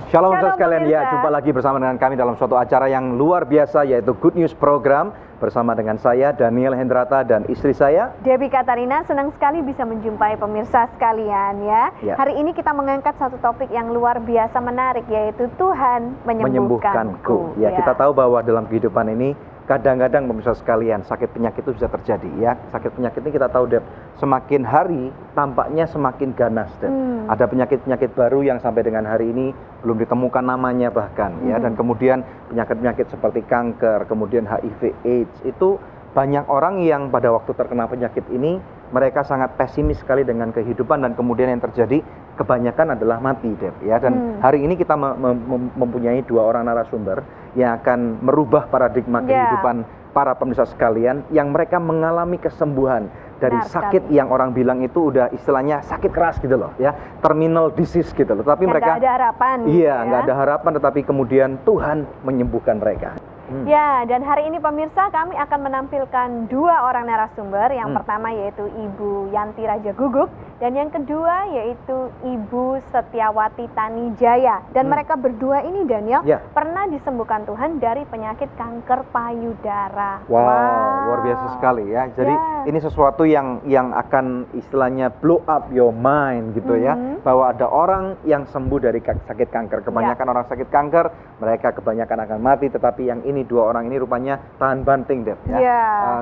Shalom saudara sekalian, pemirsa. ya jumpa lagi bersama dengan kami dalam suatu acara yang luar biasa, yaitu Good News Program bersama dengan saya Daniel Hendrata dan istri saya Debbie Katarina. Senang sekali bisa menjumpai pemirsa sekalian ya. Hari ini kita mengangkat satu topik yang luar biasa menarik, yaitu Tuhan menyembuhkanku. Ya, kita tahu bahwa dalam kehidupan ini kadang-kadang pemirsa sekalian sakit penyakit itu bisa terjadi ya. Sakit penyakit ini kita tahu Deb, semakin hari tampaknya semakin ganas Deb. Ada penyakit-penyakit baru yang sampai dengan hari ini belum ditemukan namanya bahkan ya. Dan kemudian penyakit-penyakit seperti kanker, kemudian HIV AIDS, itu banyak orang yang pada waktu terkena penyakit ini mereka sangat pesimis sekali dengan kehidupan, dan kemudian yang terjadi kebanyakan adalah mati Deb ya. Dan hari ini kita mempunyai dua orang narasumber yang akan merubah paradigma kehidupan para pemirsa sekalian, yang mereka mengalami kesembuhan dari sakit yang orang bilang itu udah istilahnya sakit keras gitu loh ya, terminal disease gitu loh. Tapi mereka nggak ada harapan. Iya, nggak ada harapan, tetapi kemudian Tuhan menyembuhkan mereka. Ya, dan hari ini pemirsa kami akan menampilkan dua orang narasumber. Yang pertama yaitu Ibu Yanti Raja Guguk, dan yang kedua yaitu Ibu Setiawati Tanijaya. Dan mereka berdua ini, Daniel, pernah disembuhkan Tuhan dari penyakit kanker payudara. Wow, luar biasa sekali ya. Jadi ini sesuatu yang akan istilahnya blow up your mind gitu ya, bahwa ada orang yang sembuh dari sakit kanker. Kebanyakan orang sakit kanker, mereka kebanyakan akan mati, tetapi yang ini dua orang ini rupanya tahan banting Deb ya.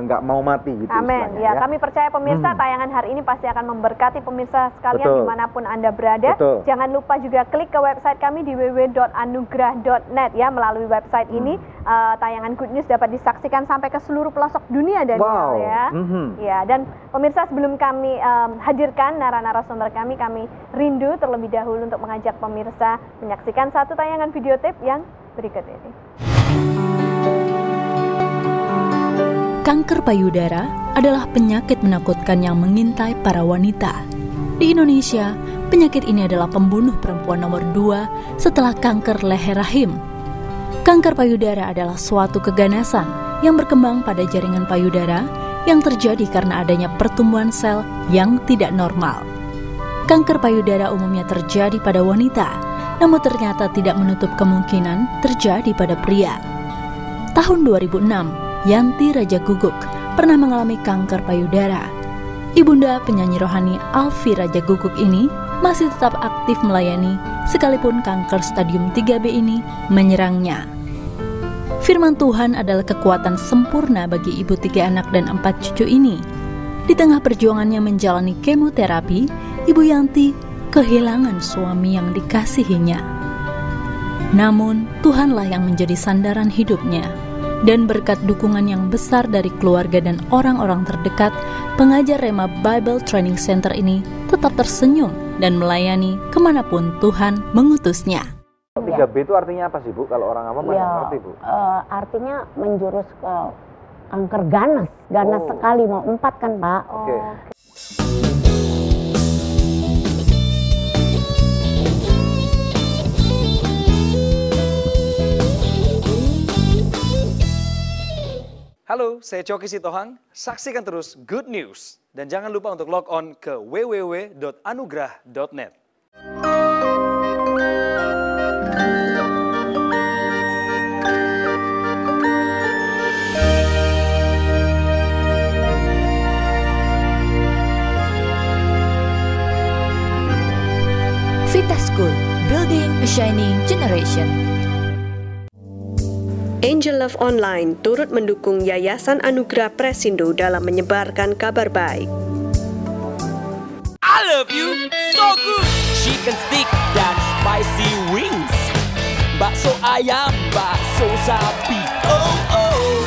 Nggak mau mati gitu. Amin ya. Kami percaya pemirsa tayangan hari ini pasti akan memberkati pemirsa sekalian dimanapun Anda berada. Jangan lupa juga klik ke website kami di www.anugrah.net ya. Melalui website ini tayangan Good News dapat disaksikan sampai ke seluruh pelosok dunia Daniel ya. Ya, dan pemirsa, sebelum kami hadirkan narasumber kami rindu terlebih dahulu untuk mengajak pemirsa menyaksikan satu tayangan video tape yang berikut ini. Kanker payudara adalah penyakit menakutkan yang mengintai para wanita. Di Indonesia, penyakit ini adalah pembunuh perempuan nomor 2 setelah kanker leher rahim. Kanker payudara adalah suatu keganasan yang berkembang pada jaringan payudara yang terjadi karena adanya pertumbuhan sel yang tidak normal. Kanker payudara umumnya terjadi pada wanita, namun ternyata tidak menutup kemungkinan terjadi pada pria. Tahun 2006, Yanti Raja Guguk pernah mengalami kanker payudara. Ibunda penyanyi rohani Alfi Raja Guguk ini masih tetap aktif melayani sekalipun kanker stadium 3B ini menyerangnya. Firman Tuhan adalah kekuatan sempurna bagi ibu 3 anak dan 4 cucu ini. Di tengah perjuangannya menjalani kemoterapi, Ibu Yanti kehilangan suami yang dikasihinya. Namun, Tuhanlah yang menjadi sandaran hidupnya. Dan berkat dukungan yang besar dari keluarga dan orang-orang terdekat, pengajar Rema Bible Training Center ini tetap tersenyum dan melayani kemanapun Tuhan mengutusnya. 3B itu artinya apa sih Bu? Kalau orang awam nggak ngerti Bu. Artinya menjurus ke kanker ganas sekali, mau 4 kan Pak. Halo, saya Coki Sitohang. Saksikan terus Good News. Dan jangan lupa untuk log on ke www.anugrah.net. Vita School, Building a Shining Generation. Angel Love Online turut mendukung Yayasan Anugerah Presindo dalam menyebarkan kabar baik. I love you so good. Chicken stick dan spicy wings. Bakso ayam, bakso sapi. Oh oh.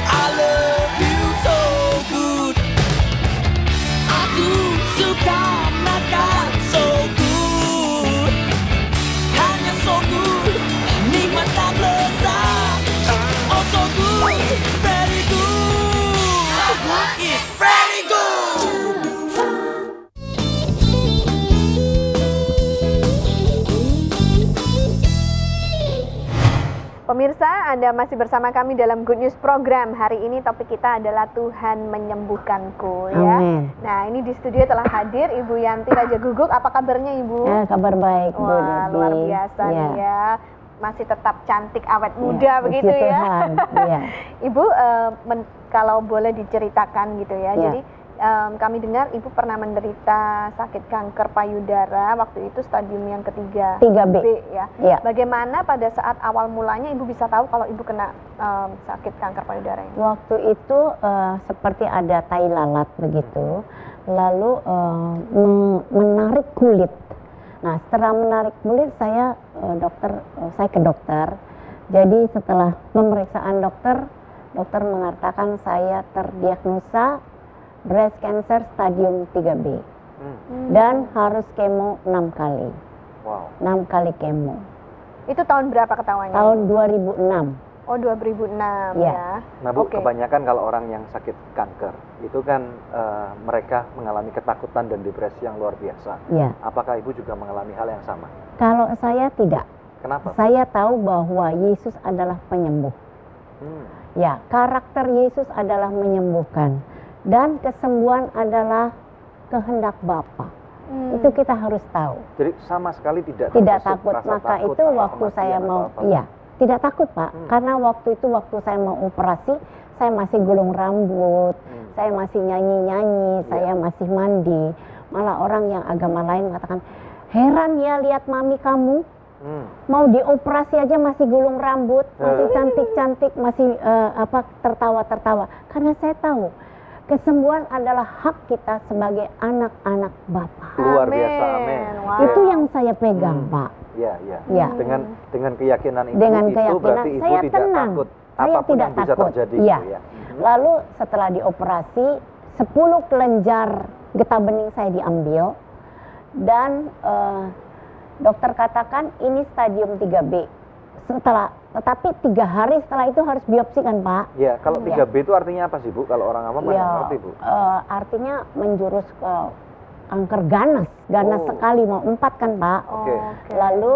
I love you so good. Aku suka makan so good. Hanya so good. Nikmat tak lezat. Oh so good. Very good. It's very good. Pemirsa, Anda masih bersama kami dalam Good News Program. Hari ini topik kita adalah Tuhan menyembuhkanku, ya. Amin. Nah, ini di studio telah hadir Ibu Yanti Raja Guguk. Apa kabarnya, Ibu? Ya, kabar baik, Bu Wah, Debbie. luar biasa nih ya. Masih tetap cantik, awet muda begitu puji ya. Tuhan. Ya. Ibu, kalau boleh diceritakan gitu ya. Ya. Jadi kami dengar Ibu pernah menderita sakit kanker payudara, waktu itu stadium yang ketiga, 3B. ya. Ya. Bagaimana pada saat awal mulanya Ibu bisa tahu kalau Ibu kena sakit kanker payudara ini? Waktu itu seperti ada tai lalat begitu, lalu menarik kulit. Nah, setelah menarik kulit saya ke dokter. Jadi setelah pemeriksaan dokter mengatakan saya terdiagnosa breast cancer stadium 3B dan harus kemo 6 kali. Wow. 6 kali kemo. Itu tahun berapa ketahuannya? Tahun 2006. Oh, 2006 ya. Nah, Bu, Oke. kebanyakan kalau orang yang sakit kanker itu kan mereka mengalami ketakutan dan depresi yang luar biasa. Ya. Apakah Ibu juga mengalami hal yang sama? Kalau saya tidak. Kenapa? Saya tahu bahwa Yesus adalah penyembuh. Ya, karakter Yesus adalah menyembuhkan. Dan kesembuhan adalah kehendak Bapa. Itu kita harus tahu. Jadi sama sekali tidak Takut. rasa Maka takut itu sama waktu kematian saya atau mau, apa? iya, tidak takut Pak. Karena waktu saya mau operasi, saya masih gulung rambut, saya masih nyanyi-nyanyi, saya masih mandi. Malah orang yang agama lain mengatakan, heran ya lihat mami kamu. Mau dioperasi aja masih gulung rambut, masih cantik-cantik, masih tertawa-tertawa. Karena saya tahu kesembuhan adalah hak kita sebagai anak-anak Bapa. Luar biasa, amin. Wow. Itu yang saya pegang, Pak. Ya, ya. Ya. Dengan keyakinan Ibu Dengan itu keyakinan berarti Ibu saya tidak tenang. takut Saya apapun tidak yang bisa takut. terjadi. Iya. Gitu ya. Lalu setelah dioperasi, 10 kelenjar getah bening saya diambil dan dokter katakan ini stadium 3B. Tetapi 3 hari setelah itu harus biopsi kan Pak? Ya, kalau 3B itu artinya apa sih Bu? Kalau orang awam nggak ngerti Bu. Artinya menjurus ke kanker ganas sekali, mau 4 kan Pak? Oke. Lalu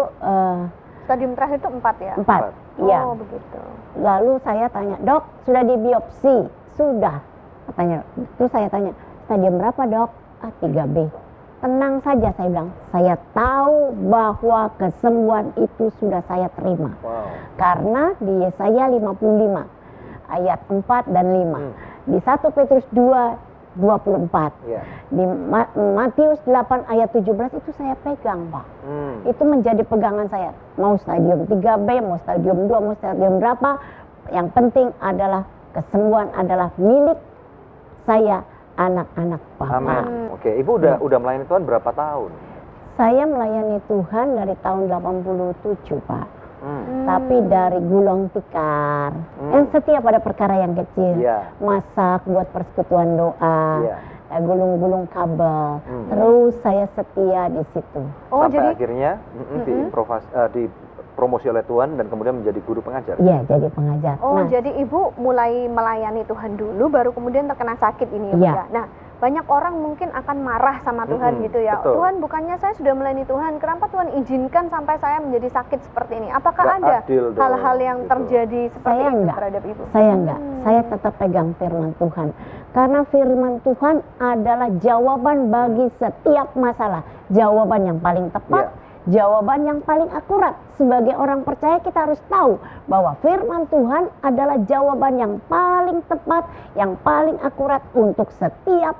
Stadium terakhir itu 4 ya? 4, iya. Oh, begitu. Lalu saya tanya, dok sudah dibiopsi? Sudah, katanya. Terus saya tanya, stadium berapa dok? 3B. Tenang saja, saya bilang, saya tahu bahwa kesembuhan itu sudah saya terima. Wow. Karena di Yesaya 55 ayat 4 dan 5. Di 1 Petrus 2:24. Ya. Di Matius 8 ayat 17 itu saya pegang, Pak. Itu menjadi pegangan saya. Mau stadium 3B, mau stadium 2, mau stadium berapa, yang penting adalah kesembuhan adalah milik saya, anak-anak Bapa. Amin. Oke, Ibu udah melayani Tuhan berapa tahun? Saya melayani Tuhan dari tahun 87, Pak. Tapi dari gulung tikar. Yang setia pada perkara yang kecil. Iya. Masak buat persekutuan doa. Iya. Gulung-gulung kabel. Terus saya setia di situ. Oh, Sampai jadi akhirnya dipromosi oleh Tuhan dan kemudian menjadi guru pengajar. Iya, jadi pengajar. Oh, Nah, jadi Ibu mulai melayani Tuhan dulu, baru kemudian terkena sakit ini ya, Bu, Iya. ya? Nah, banyak orang mungkin akan marah sama Tuhan gitu ya. betul. Tuhan, bukannya saya sudah melayani Tuhan, kenapa Tuhan izinkan sampai saya menjadi sakit seperti ini? Apakah Nggak ada adil dong, hal-hal yang gitu. terjadi seperti Saya itu enggak. terhadap Ibu? Saya enggak. Saya tetap pegang firman Tuhan. Karena firman Tuhan adalah jawaban bagi setiap masalah. Jawaban yang paling tepat, jawaban yang paling akurat. Sebagai orang percaya kita harus tahu bahwa firman Tuhan adalah jawaban yang paling tepat, yang paling akurat untuk setiap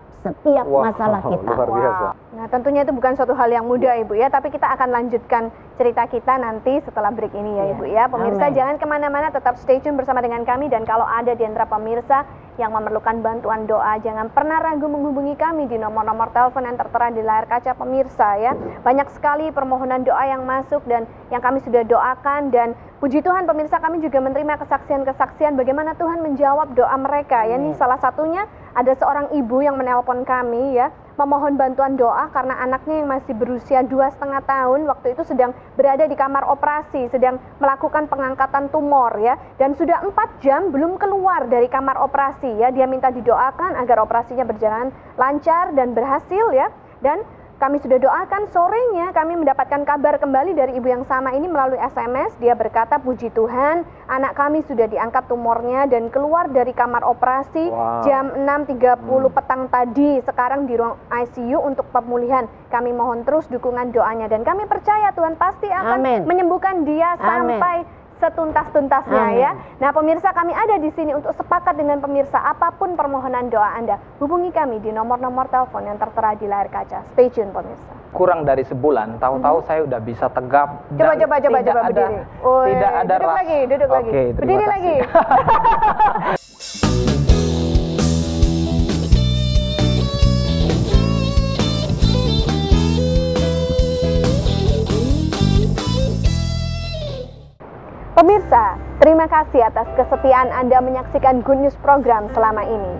masalah kita. Luar biasa. Nah, tentunya itu bukan suatu hal yang mudah, Ibu ya, tapi kita akan lanjutkan cerita kita nanti setelah break ini ya, Ibu ya. Pemirsa, Amin. jangan kemana-mana, tetap stay tune bersama dengan kami, dan kalau ada di antara pemirsa yang memerlukan bantuan doa, jangan pernah ragu menghubungi kami di nomor-nomor telepon yang tertera di layar kaca pemirsa ya. Banyak sekali permohonan doa yang masuk dan yang kami sudah doakan, dan puji Tuhan pemirsa, kami juga menerima kesaksian-kesaksian bagaimana Tuhan menjawab doa mereka ya. Ini salah satunya ada seorang ibu yang menelpon kami ya, memohon bantuan doa karena anaknya yang masih berusia 2,5 tahun waktu itu sedang berada di kamar operasi, sedang melakukan pengangkatan tumor ya, dan sudah 4 jam belum keluar dari kamar operasi ya. Dia minta didoakan agar operasinya berjalan lancar dan berhasil ya. Dan kami sudah doakan, sorenya kami mendapatkan kabar kembali dari ibu yang sama ini melalui SMS. Dia berkata, puji Tuhan, anak kami sudah diangkat tumornya dan keluar dari kamar operasi jam 6.30 petang tadi. Sekarang di ruang ICU untuk pemulihan. Kami mohon terus dukungan doanya dan kami percaya Tuhan pasti akan menyembuhkan dia sampai setuntas-tuntasnya ya. Nah pemirsa, kami ada di sini untuk sepakat dengan pemirsa apapun permohonan doa Anda. Hubungi kami di nomor-nomor telepon yang tertera di layar kaca. Stay tune pemirsa. Kurang dari sebulan, tahu-tahu saya udah bisa tegap. Coba berdiri. Tidak ada duduk lagi. Berdiri lagi. Pemirsa, terima kasih atas kesetiaan Anda menyaksikan Good News program selama ini.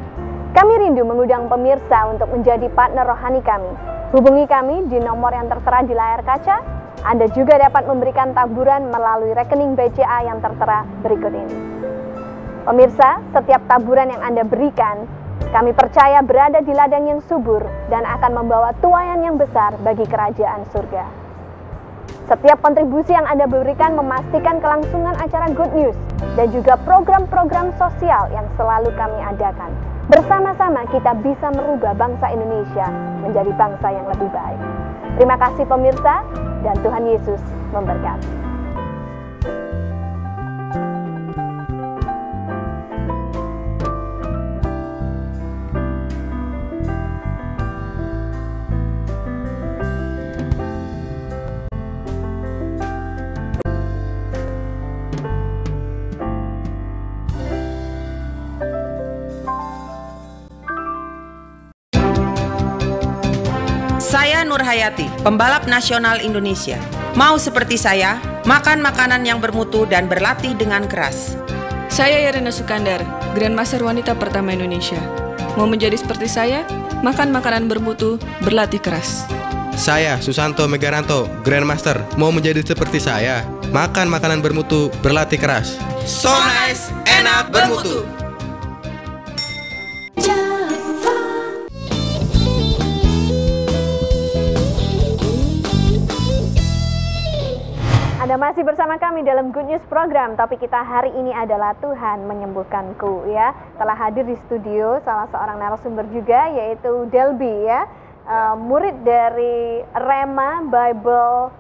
Kami rindu mengundang pemirsa untuk menjadi partner rohani kami. Hubungi kami di nomor yang tertera di layar kaca. Anda juga dapat memberikan taburan melalui rekening BCA yang tertera berikut ini. Pemirsa, setiap taburan yang Anda berikan, kami percaya berada di ladang yang subur dan akan membawa tuaian yang besar bagi kerajaan surga. Setiap kontribusi yang Anda berikan memastikan kelangsungan acara Good News dan juga program-program sosial yang selalu kami adakan. Bersama-sama kita bisa merubah bangsa Indonesia menjadi bangsa yang lebih baik. Terima kasih pemirsa, dan Tuhan Yesus memberkati. Saya Nur Hayati, pembalap nasional Indonesia. Mau seperti saya, makan makanan yang bermutu dan berlatih dengan keras. Saya Yarina Sukandar, Grandmaster wanita pertama Indonesia. Mau menjadi seperti saya, makan makanan bermutu, berlatih keras. Saya Susanto Megaranto, Grandmaster. Mau menjadi seperti saya, makan makanan bermutu, berlatih keras. So nice, enak, bermutu. Anda masih bersama kami dalam Good News program. Topik kita hari ini adalah Tuhan menyembuhkanku ya. Telah hadir di studio salah seorang narasumber juga, yaitu Delby ya, murid dari Rema Bible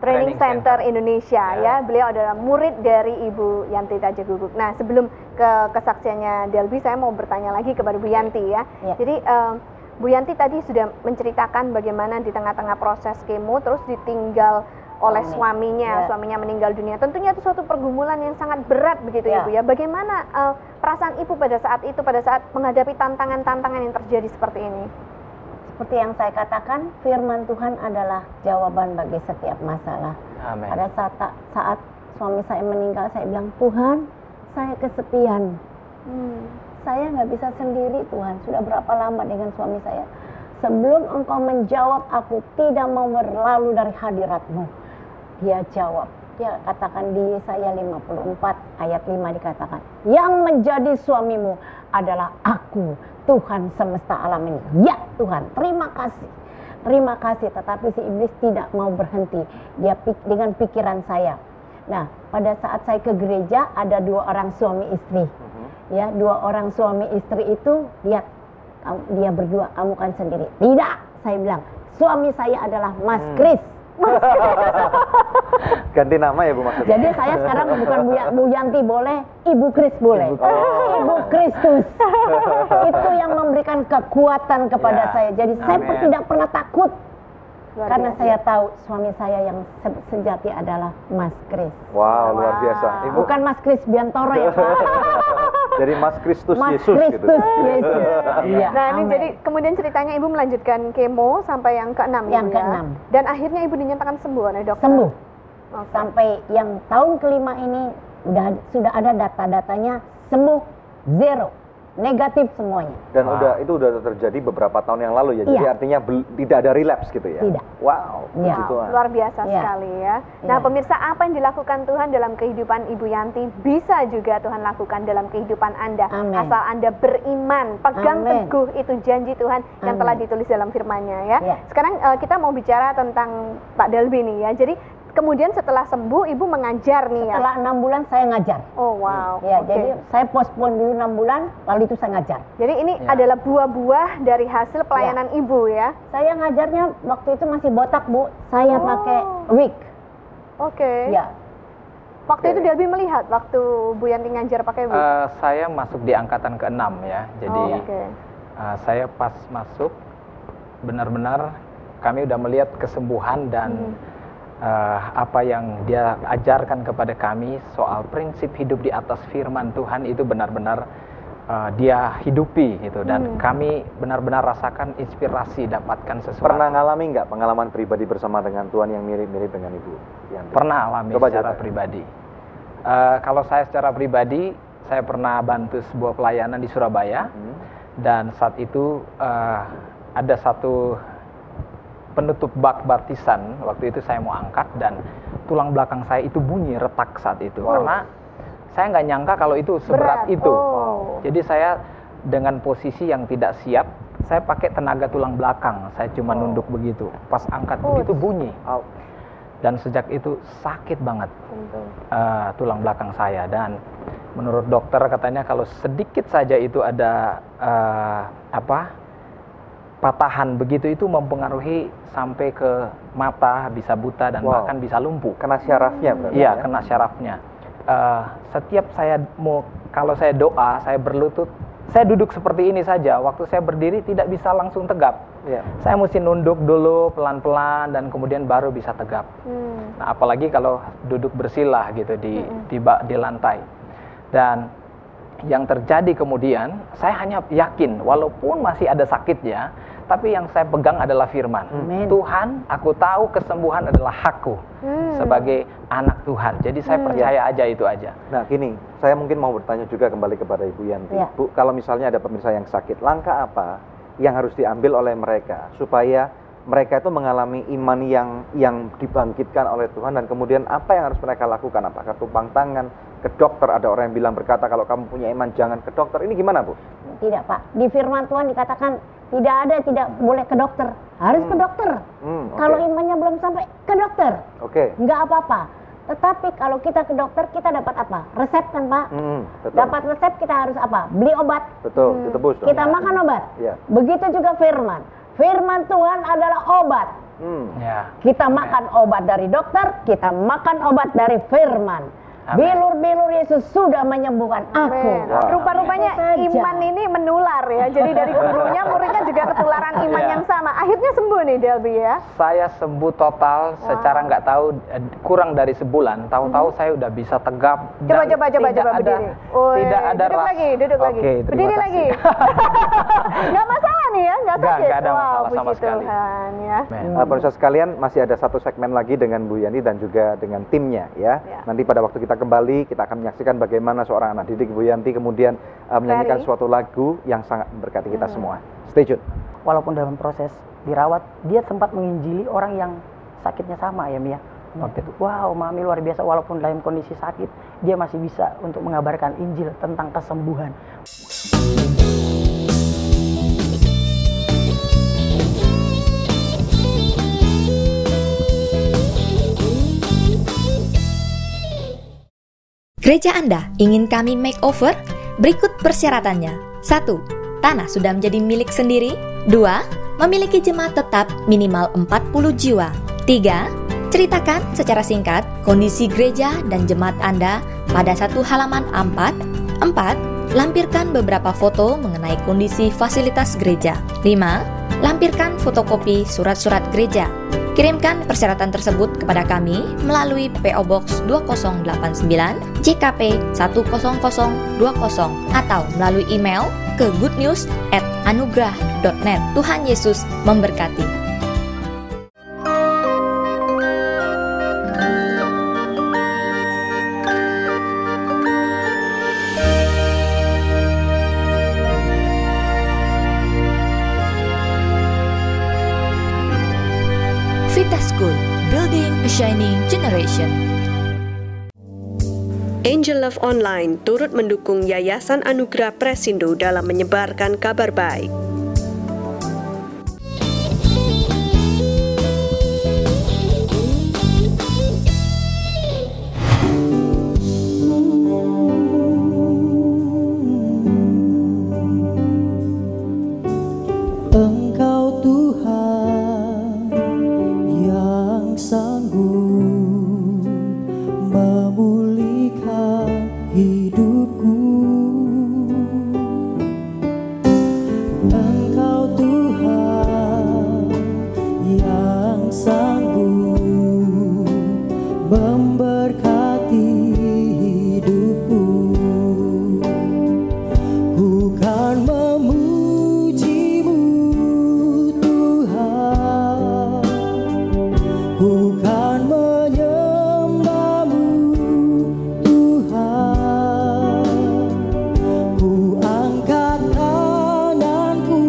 Training Center Indonesia ya. Beliau adalah murid dari Ibu Yanti Tajaguguk. Nah sebelum ke kesaksiannya Delby, saya mau bertanya lagi kepada Bu Yanti ya. Jadi Bu Yanti tadi sudah menceritakan bagaimana di tengah-tengah proses kemo terus ditinggal oleh suaminya meninggal dunia. Tentunya itu suatu pergumulan yang sangat berat begitu ya Bu ya. Bagaimana perasaan Ibu pada saat itu, pada saat menghadapi tantangan-tantangan yang terjadi seperti ini? Seperti yang saya katakan, firman Tuhan adalah jawaban bagi setiap masalah. Amin. Pada saat suami saya meninggal, saya bilang, Tuhan, saya kesepian. Saya nggak bisa sendiri Tuhan. Sudah berapa lama dengan suami saya? Sebelum Engkau menjawab, aku tidak mau berlalu dari hadirat-Mu. Dia jawab, dia katakan di Yesaya 54 ayat 5 dikatakan, yang menjadi suamimu adalah aku, Tuhan semesta alam ini. Ya Tuhan, terima kasih. Terima kasih, tetapi si iblis tidak mau berhenti. Dia dengan pikiran saya. Nah, pada saat saya ke gereja ada 2 orang suami istri. Ya, 2 orang suami istri itu lihat, dia berdua, kamu kan sendiri. Tidak, saya bilang, suami saya adalah Mas Kris. Ganti nama ya Bu maksudnya? Jadi saya sekarang bukan Bu Yanti boleh, Ibu Kris boleh. Ibu Kristus. Itu yang memberikan kekuatan kepada saya. Jadi saya tidak pernah takut. Karena saya tahu suami saya yang sejati adalah Mas Kris. Wow, luar biasa. Ibu. Bukan Mas Kris Biantoro ya Pak. Jadi Mas Kristus Yesus Kristus gitu. Yesus. Iya. Nah ini jadi kemudian ceritanya Ibu melanjutkan kemo sampai yang ke-6 Yang ya? ke-6. Dan akhirnya Ibu dinyatakan sembuh oleh dokter? Sembuh. Sampai yang tahun ke-5 ini sudah ada data-datanya sembuh 0. negatif semuanya. Dan itu udah terjadi beberapa tahun yang lalu ya. Jadi artinya tidak ada relapse gitu ya. Tidak. Wow. Luar biasa sekali ya. Nah, pemirsa, apa yang dilakukan Tuhan dalam kehidupan Ibu Yanti bisa juga Tuhan lakukan dalam kehidupan Anda. Asal Anda beriman, pegang teguh itu janji Tuhan yang telah ditulis dalam firman-Nya ya. Sekarang kita mau bicara tentang Pak Delby nih ya. Jadi kemudian setelah sembuh, Ibu mengajar nih ya? Setelah 6 bulan saya ngajar. Oh wow. Ya, jadi saya postpone dulu 6 bulan, lalu itu saya ngajar. Jadi ini adalah buah-buah dari hasil pelayanan Ibu ya? Saya ngajarnya waktu itu masih botak, Bu. Saya pakai wig. Oke. Ya. Waktu itu Delby melihat waktu Bu Yanti ngajar pakai wig? Saya masuk di angkatan ke-6 ya. Jadi saya pas masuk, benar-benar kami udah melihat kesembuhan dan apa yang dia ajarkan kepada kami soal prinsip hidup di atas firman Tuhan itu benar-benar dia hidupi gitu, dan kami benar-benar rasakan inspirasi, dapatkan sesuatu. Pernah ngalami nggak pengalaman pribadi bersama dengan Tuhan yang mirip-mirip dengan Ibu Yanti? Pernah alami secara pribadi. Kalau saya secara pribadi, saya pernah bantu sebuah pelayanan di Surabaya, dan saat itu ada satu penutup bak baptisan. Waktu itu saya mau angkat dan tulang belakang saya itu bunyi retak saat itu, karena saya nggak nyangka kalau itu seberat itu. Jadi saya dengan posisi yang tidak siap, saya pakai tenaga tulang belakang, saya cuma nunduk begitu, pas angkat begitu bunyi, dan sejak itu sakit banget tulang belakang saya. Dan menurut dokter katanya kalau sedikit saja itu ada patahan begitu, itu mempengaruhi sampai ke mata, bisa buta dan bahkan bisa lumpuh. Kena syarafnya berarti? Iya, kena syarafnya. Setiap kalau saya doa, saya berlutut, saya duduk seperti ini saja. Waktu saya berdiri tidak bisa langsung tegap. Saya mesti nunduk dulu pelan-pelan dan kemudian baru bisa tegap. Nah, apalagi kalau duduk bersilah gitu di lantai. Dan yang terjadi kemudian, saya hanya yakin walaupun masih ada sakitnya, tapi yang saya pegang adalah firman. Tuhan, aku tahu kesembuhan adalah hakku sebagai anak Tuhan. Jadi saya percaya aja itu aja. Nah gini, saya mungkin mau bertanya juga kembali kepada Ibu Yanti. Bu, kalau misalnya ada pemirsa yang sakit, langkah apa yang harus diambil oleh mereka supaya mereka itu mengalami iman yang dibangkitkan oleh Tuhan, dan kemudian apa yang harus mereka lakukan? Apakah tumpang tangan ke dokter? Ada orang yang bilang berkata kalau kamu punya iman jangan ke dokter. Ini gimana, Bu? Tidak, Pak. Di firman Tuhan dikatakan tidak boleh ke dokter, harus ke dokter. Kalau imannya belum sampai, ke dokter. Nggak apa-apa. Tetapi kalau kita ke dokter, kita dapat apa? Resep kan, Pak? Dapat resep, kita harus apa? Beli obat. Betul, ditebus. Kita makan obat. Begitu juga firman. Firman Tuhan adalah obat. Kita makan obat dari dokter, kita makan obat dari firman. Bilur-bilur Yesus sudah menyembuhkan aku. Rupa-rupanya iman ini menular ya. Jadi dari gurunya, muridnya juga ketularan iman yang sama. Akhirnya sembuh nih Delby ya. Saya sembuh total secara nggak tahu, kurang dari sebulan. Tahu-tahu saya udah bisa tegap. Coba berdiri. Tidak ada duduk lagi. Berdiri lagi. Nggak masalah nih ya, nggak sakit. Nggak ada masalah sama sekali. Tuhan, ya. Pemirsa sekalian, masih ada satu segmen lagi dengan Bu Yani dan juga dengan timnya ya. Nanti pada waktu kita kembali, kita akan menyaksikan bagaimana seorang anak didik Bu Yanti kemudian menyanyikan suatu lagu yang sangat memberkati kita semua. Stay tune. Walaupun dalam proses dirawat, dia sempat menginjili orang yang sakitnya sama ya Mia. Waktu itu, wow, Mami luar biasa, walaupun dalam kondisi sakit, dia masih bisa untuk mengabarkan Injil tentang kesembuhan. Gereja Anda ingin kami makeover? Berikut persyaratannya. 1. Tanah sudah menjadi milik sendiri. 2. Memiliki jemaat tetap minimal 40 jiwa. 3. Ceritakan secara singkat kondisi gereja dan jemaat Anda pada satu halaman A4. 4. Lampirkan beberapa foto mengenai kondisi fasilitas gereja. 5. Lampirkan fotokopi surat-surat gereja. Kirimkan persyaratan tersebut kepada kami melalui PO Box 2089 JKP 10020 atau melalui email ke goodnews@anugrah.net. Tuhan Yesus memberkati. Shining Generation. Angel Love Online turut mendukung Yayasan Anugerah Presindo dalam menyebarkan kabar baik. Engkau Tuhan yang sanggup memulihkan hidupku. Engkau Tuhan yang sanggup memberkati hidupku. Ku kan memujimu Tuhan, ku kan menyembahmu Tuhan. Ku angkat tanganku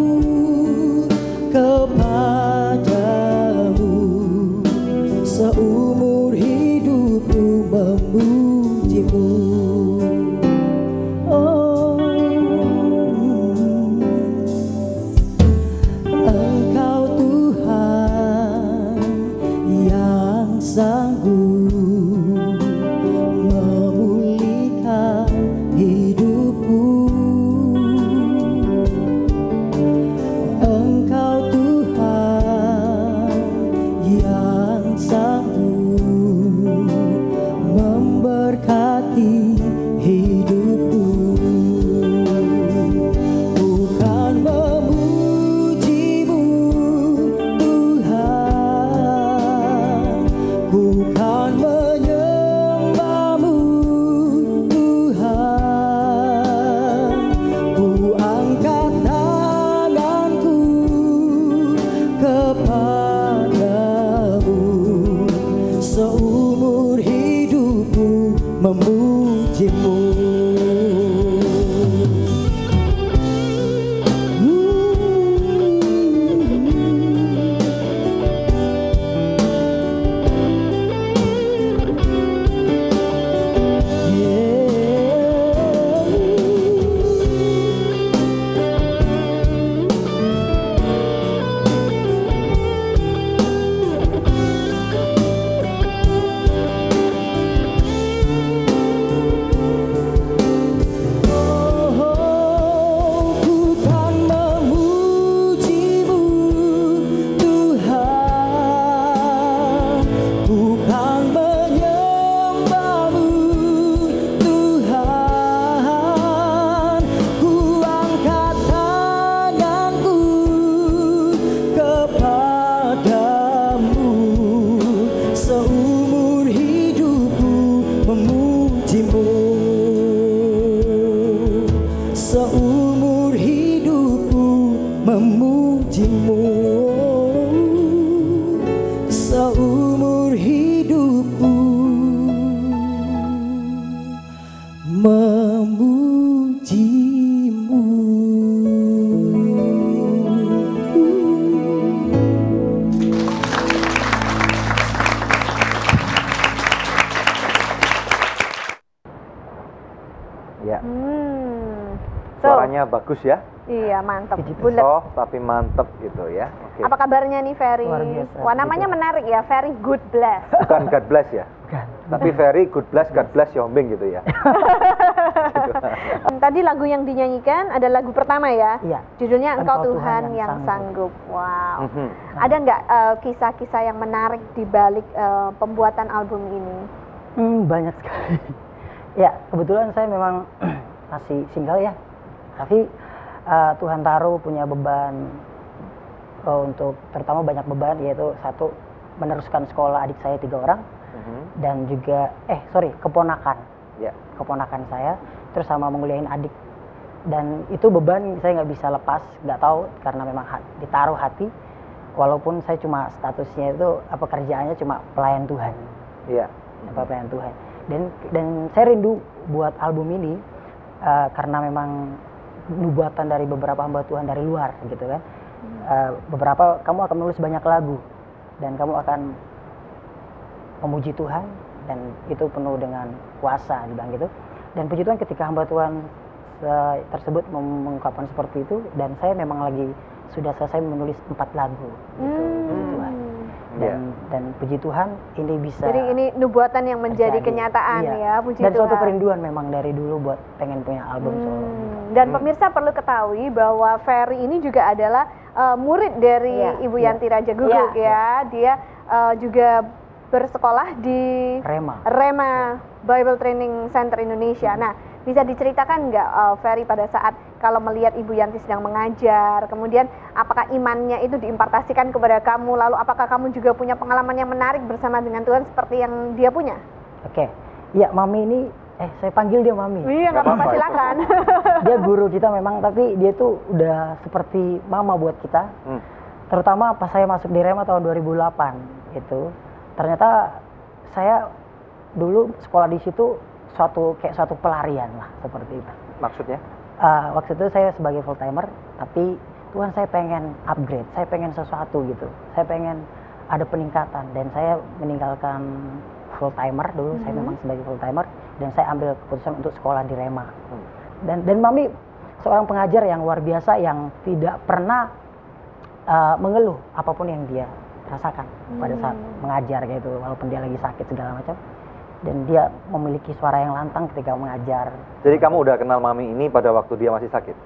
kepadamu, seumur hidupku memujimu. Oh, Engkau Tuhan yang sanggup memulihkan hidupku. Engkau Tuhan yang sanggup memberkati hidupku. Bukan memujimu Tuhan, bukan menyembahmu Tuhan. Ku angkat tanganku kepadamu, seumur hidupku memujimu. Bukan memujimu Tuhan, bukan menyembahmu Tuhan. Ku angkat tanganku kepadamu, seumur hidupku memujimu. Seumur hidupku memujimu. Seumur hidupku memujimu. Ya. Suaranya bagus ya. Iya, mantap. Bulat. Soft tapi mantep gitu ya. Oke. Apa kabarnya nih Ferry? Luar biasa. Wah, namanya menarik ya, Very Good Bless. Bukan God bless ya. Bukan. Tapi very good bless, God bless Yombing gitu ya. Tadi lagu yang dinyanyikan ada lagu pertama ya. Iya. Judulnya Engkau Engkau Tuhan Tuhan yang yang sanggup. Wow. Mhm. Ada nggak kisah-kisah yang menarik di balik pembuatan album ini? Banyak sekali. Ya, kebetulan saya memang masih single ya. Tapi Tuhan taruh punya beban untuk terutama banyak beban, yaitu satu meneruskan sekolah adik saya 3 orang dan juga keponakan keponakan saya, terus sama menguliahin adik, dan itu beban saya nggak bisa lepas, nggak tahu karena memang ditaruh hati, walaupun saya cuma statusnya itu pekerjaannya cuma pelayan Tuhan, pelayan Tuhan, dan saya rindu buat album ini karena memang nubuatan dari beberapa hamba Tuhan dari luar gitu kan. Beberapa kamu akan menulis banyak lagu dan kamu akan memuji Tuhan, dan itu penuh dengan kuasa dibilang gitu. Dan puji Tuhan ketika hamba Tuhan tersebut mengungkapkan seperti itu, dan saya memang lagi sudah selesai menulis 4 lagu gitu, puji Tuhan. Dan puji Tuhan ini bisa, jadi ini nubuatan yang menjadi kenyataan ya, puji dan Tuhan. suatu kerinduan memang dari dulu buat pengen punya album solo. Dan pemirsa perlu ketahui bahwa Ferry ini juga adalah murid dari Ibu Yanti Raja Guguk ya. Dia juga bersekolah di Rema Bible Training Center Indonesia. Nah, bisa diceritakan nggak Ferry pada saat kalau melihat Ibu Yanti sedang mengajar, kemudian apakah imannya itu diimpartasikan kepada kamu, lalu apakah kamu juga punya pengalaman yang menarik bersama dengan Tuhan seperti yang dia punya? Oke, iya, Mami ini, saya panggil dia Mami. Iya, nggak apa-apa, silakan. Dia guru kita memang, tapi dia tuh udah seperti mama buat kita. Terutama pas saya masuk di Rema tahun 2008 itu, ternyata saya dulu sekolah di situ kayak suatu pelarian lah, seperti itu. Maksudnya? Waktu itu saya sebagai full timer, tapi Tuhan, saya pengen upgrade, saya pengen sesuatu gitu, saya pengen ada peningkatan, dan saya meninggalkan full timer dulu. Saya memang sebagai full timer, dan saya ambil keputusan untuk sekolah di Rema. Dan Mami seorang pengajar yang luar biasa, yang tidak pernah mengeluh apapun yang dia rasakan pada saat mengajar gitu, walaupun dia lagi sakit segala macam. Dan dia memiliki suara yang lantang ketika mengajar. Jadi kamu udah kenal Mami ini pada waktu dia masih sakit?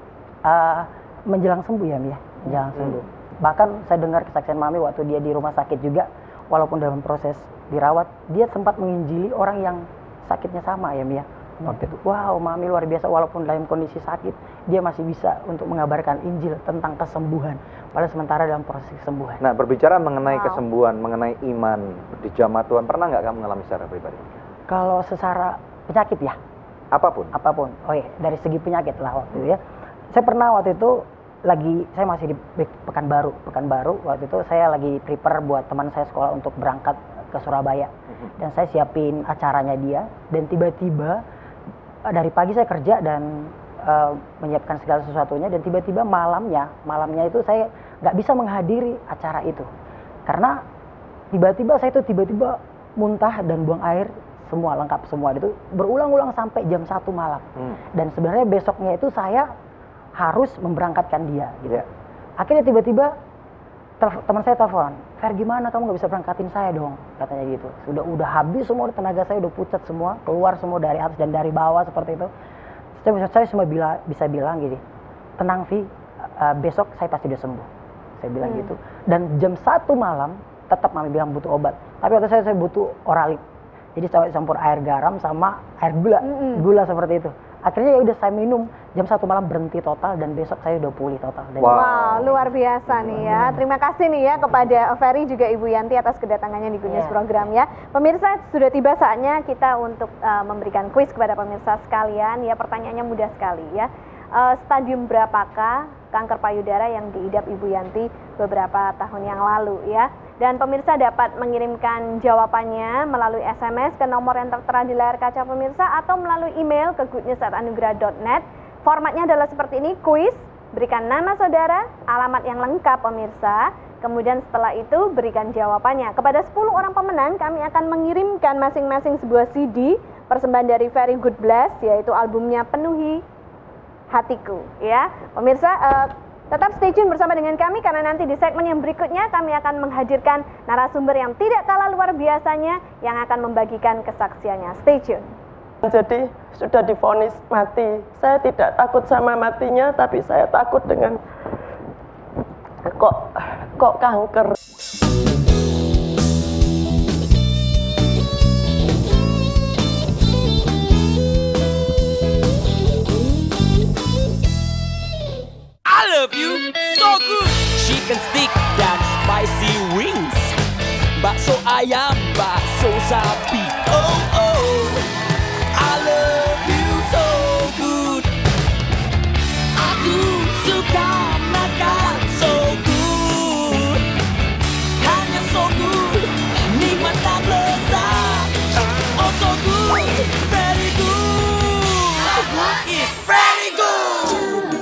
Menjelang sembuh ya, Mi ya, menjelang sembuh. Bahkan saya dengar kesaksian Mami waktu dia di rumah sakit juga, walaupun dalam proses dirawat, dia sempat menginjili orang yang sakitnya sama ya, Mi ya. Waktu itu, wow, Mami luar biasa, walaupun dalam kondisi sakit, dia masih bisa untuk mengabarkan Injil tentang kesembuhan, padahal sementara dalam proses kesembuhan. Nah, berbicara mengenai kesembuhan, mengenai iman di jamaah Tuhan, pernah nggak kamu mengalami secara pribadi? Kalau secara penyakit ya? Apapun? Apapun. Oh iya, dari segi penyakit lah waktu itu ya. Saya pernah waktu itu saya masih di Pekanbaru, waktu itu saya lagi prepare buat teman saya sekolah untuk berangkat ke Surabaya. Dan saya siapin acaranya dia, dan tiba-tiba dari pagi saya kerja dan menyiapkan segala sesuatunya, dan tiba-tiba malamnya itu saya nggak bisa menghadiri acara itu. Karena tiba-tiba saya muntah dan buang air, semua lengkap semua, itu berulang-ulang sampai jam 1 malam. Dan sebenarnya besoknya itu saya harus memberangkatkan dia gitu. Akhirnya tiba-tiba teman saya telepon, Fer, gimana kamu nggak bisa berangkatin saya dong, katanya gitu. Udah habis semua tenaga saya, udah pucat semua, keluar semua dari atas dan dari bawah seperti itu. Saya cuma bisa bilang gini, tenang Vi, besok saya pasti udah sembuh, saya bilang gitu. Dan jam 1 malam tetap Mami bilang butuh obat, tapi waktu saya butuh Oralip. Jadi saya campur air garam sama air gula seperti itu. Akhirnya ya udah saya minum, jam 1 malam berhenti total, dan besok saya udah pulih total. Wow, luar biasa nih ya. Terima kasih nih ya kepada Ferry juga Ibu Yanti atas kedatangannya di Good News Program ya. Pemirsa, sudah tiba saatnya kita untuk memberikan kuis kepada pemirsa sekalian ya. Pertanyaannya mudah sekali ya. Stadium berapakah kanker payudara yang diidap Ibu Yanti beberapa tahun yang lalu ya? Dan pemirsa dapat mengirimkan jawabannya melalui SMS ke nomor yang tertera di layar kaca pemirsa, atau melalui email ke goodnews@anugerah.net. Formatnya adalah seperti ini, kuis, berikan nama saudara, alamat yang lengkap pemirsa, kemudian setelah itu berikan jawabannya. Kepada 10 orang pemenang kami akan mengirimkan masing-masing sebuah CD persembahan dari Very Good Bless, yaitu albumnya Penuhi Hatiku ya. Pemirsa, tetap stay tune bersama dengan kami, karena nanti di segmen yang berikutnya kami akan menghadirkan narasumber yang tidak kalah luar biasanya yang akan membagikan kesaksiannya. Stay tune. Jadi sudah divonis mati. Saya tidak takut sama matinya, tapi saya takut dengan kok kanker. I love you so good. Chicken stick dan spicy wings. Bakso ayam, bakso sapi. Oh oh. I love you so good. Aku suka makan so good. Hanya so good. Nikmat dan lezat. Oh so good. Very good. So good is very good.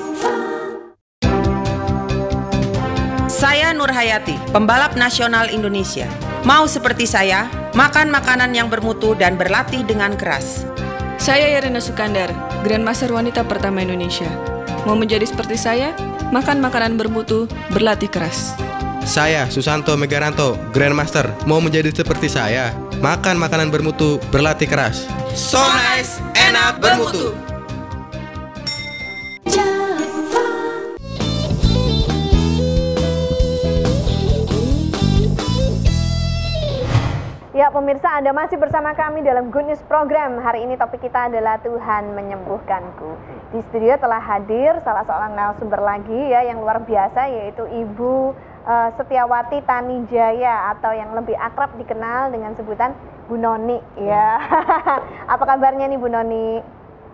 Saya Nur Hayati, pembalap nasional Indonesia. Mau seperti saya? makan makanan yang bermutu dan berlatih dengan keras. Saya Irina Sukandar, Grandmaster wanita pertama Indonesia. Mau menjadi seperti saya? Makan makanan bermutu, berlatih keras. Saya Susanto Megaranto, Grandmaster. Mau menjadi seperti saya? Makan makanan bermutu, berlatih keras. So nice, enak, bermutu. Ya pemirsa, Anda masih bersama kami dalam Good News Program. Hari ini topik kita adalah Tuhan menyembuhkanku. Di studio telah hadir salah seorang narasumber lagi ya yang luar biasa, yaitu Ibu Setiawati Tanijaya atau yang lebih akrab dikenal dengan sebutan Bu Noni ya. Apa kabarnya nih Bu Noni?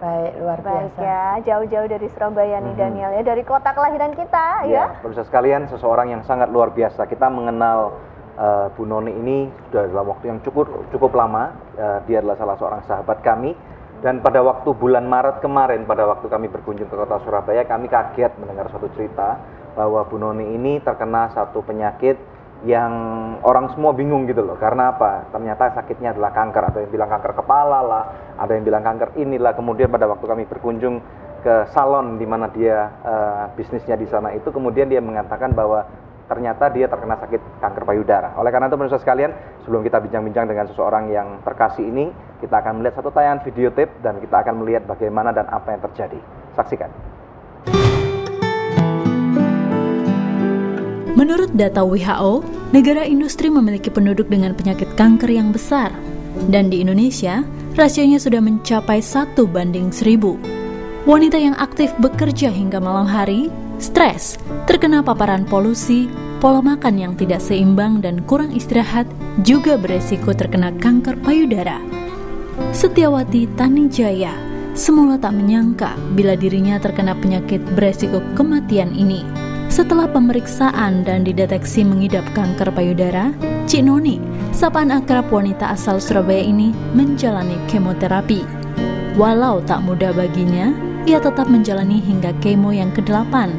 Baik, luar biasa. Ya, jauh-jauh dari Surabaya nih Daniel ya, dari kota kelahiran kita ya. Pemirsa sekalian, seseorang yang sangat luar biasa. Kita mengenal Bu Noni ini sudah dalam waktu yang cukup lama. Dia adalah salah seorang sahabat kami, dan pada waktu bulan Maret kemarin, pada waktu kami berkunjung ke kota Surabaya, kami kaget mendengar suatu cerita bahwa Bu Noni ini terkena satu penyakit yang orang semua bingung gitu loh. Karena apa? Ternyata sakitnya adalah kanker. Ada yang bilang kanker kepala lah, ada yang bilang kanker inilah. Kemudian pada waktu kami berkunjung ke salon di mana dia bisnisnya di sana itu, kemudian dia mengatakan bahwa ternyata dia terkena sakit kanker payudara. Oleh karena itu pemirsa sekalian, sebelum kita bincang-bincang dengan seseorang yang terkasih ini, kita akan melihat satu tayangan video tape dan kita akan melihat bagaimana dan apa yang terjadi. Saksikan. Menurut data WHO, negara industri memiliki penduduk dengan penyakit kanker yang besar. Dan di Indonesia, rasionya sudah mencapai 1:1000. Wanita yang aktif bekerja hingga malam hari, stres, terkena paparan polusi, pola makan yang tidak seimbang dan kurang istirahat juga beresiko terkena kanker payudara. Setiawati Tanijaya semula tak menyangka bila dirinya terkena penyakit beresiko kematian ini. Setelah pemeriksaan dan dideteksi mengidap kanker payudara, Cik Noni, sapaan akrab wanita asal Surabaya ini menjalani kemoterapi. Walau tak mudah baginya, ia tetap menjalani hingga kemo yang ke-8.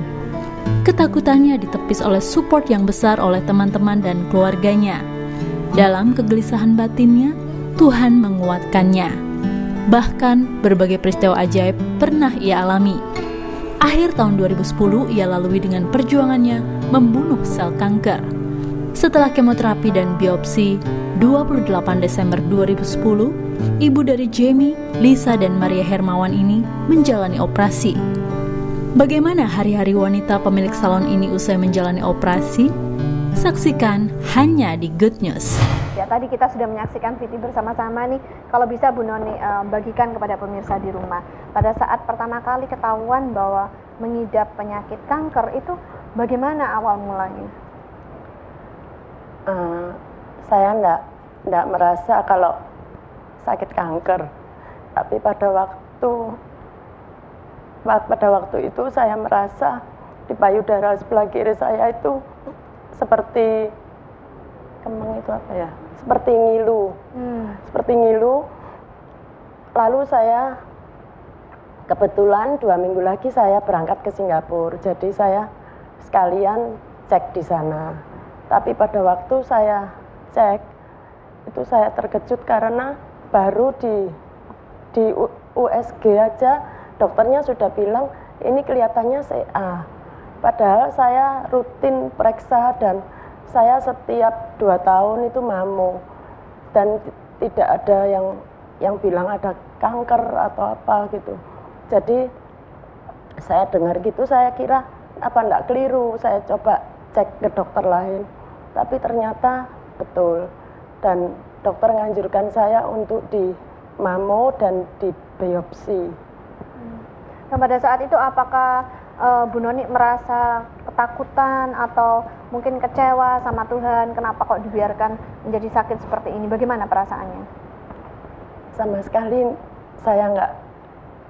Ketakutannya ditepis oleh support yang besar oleh teman-teman dan keluarganya. Dalam kegelisahan batinnya, Tuhan menguatkannya. Bahkan berbagai peristiwa ajaib pernah ia alami. Akhir tahun 2010 ia lalui dengan perjuangannya membunuh sel kanker. Setelah kemoterapi dan biopsi, 28 Desember 2010, ibu dari Jamie, Lisa, dan Maria Hermawan ini menjalani operasi. Bagaimana hari-hari wanita pemilik salon ini usai menjalani operasi? Saksikan hanya di Good News. Ya, tadi kita sudah menyaksikan VT bersama-sama nih. Kalau bisa Bu Noni bagikan kepada pemirsa di rumah. Pada saat pertama kali ketahuan bahwa mengidap penyakit kanker itu bagaimana awal mulanya? Saya enggak merasa kalau sakit kanker. Tapi pada waktu itu saya merasa di payudara sebelah kiri saya itu seperti kemeng itu apa ya? Seperti ngilu. Seperti ngilu. Lalu saya kebetulan 2 minggu lagi saya berangkat ke Singapura. Jadi saya sekalian cek di sana. Tapi pada waktu saya cek itu saya terkejut karena baru di USG aja dokternya sudah bilang ini kelihatannya CA. Padahal saya rutin periksa dan saya setiap 2 tahun itu mammo dan tidak ada yang bilang ada kanker atau apa gitu. Jadi saya dengar gitu saya kira apa enggak keliru, saya coba cek ke dokter lain. Tapi ternyata betul dan dokter menganjurkan saya untuk di mammo dan di biopsi. Nah, pada saat itu apakah Bu Noni merasa ketakutan atau mungkin kecewa sama Tuhan? Kenapa kok dibiarkan menjadi sakit seperti ini? Bagaimana perasaannya? Sama sekali saya nggak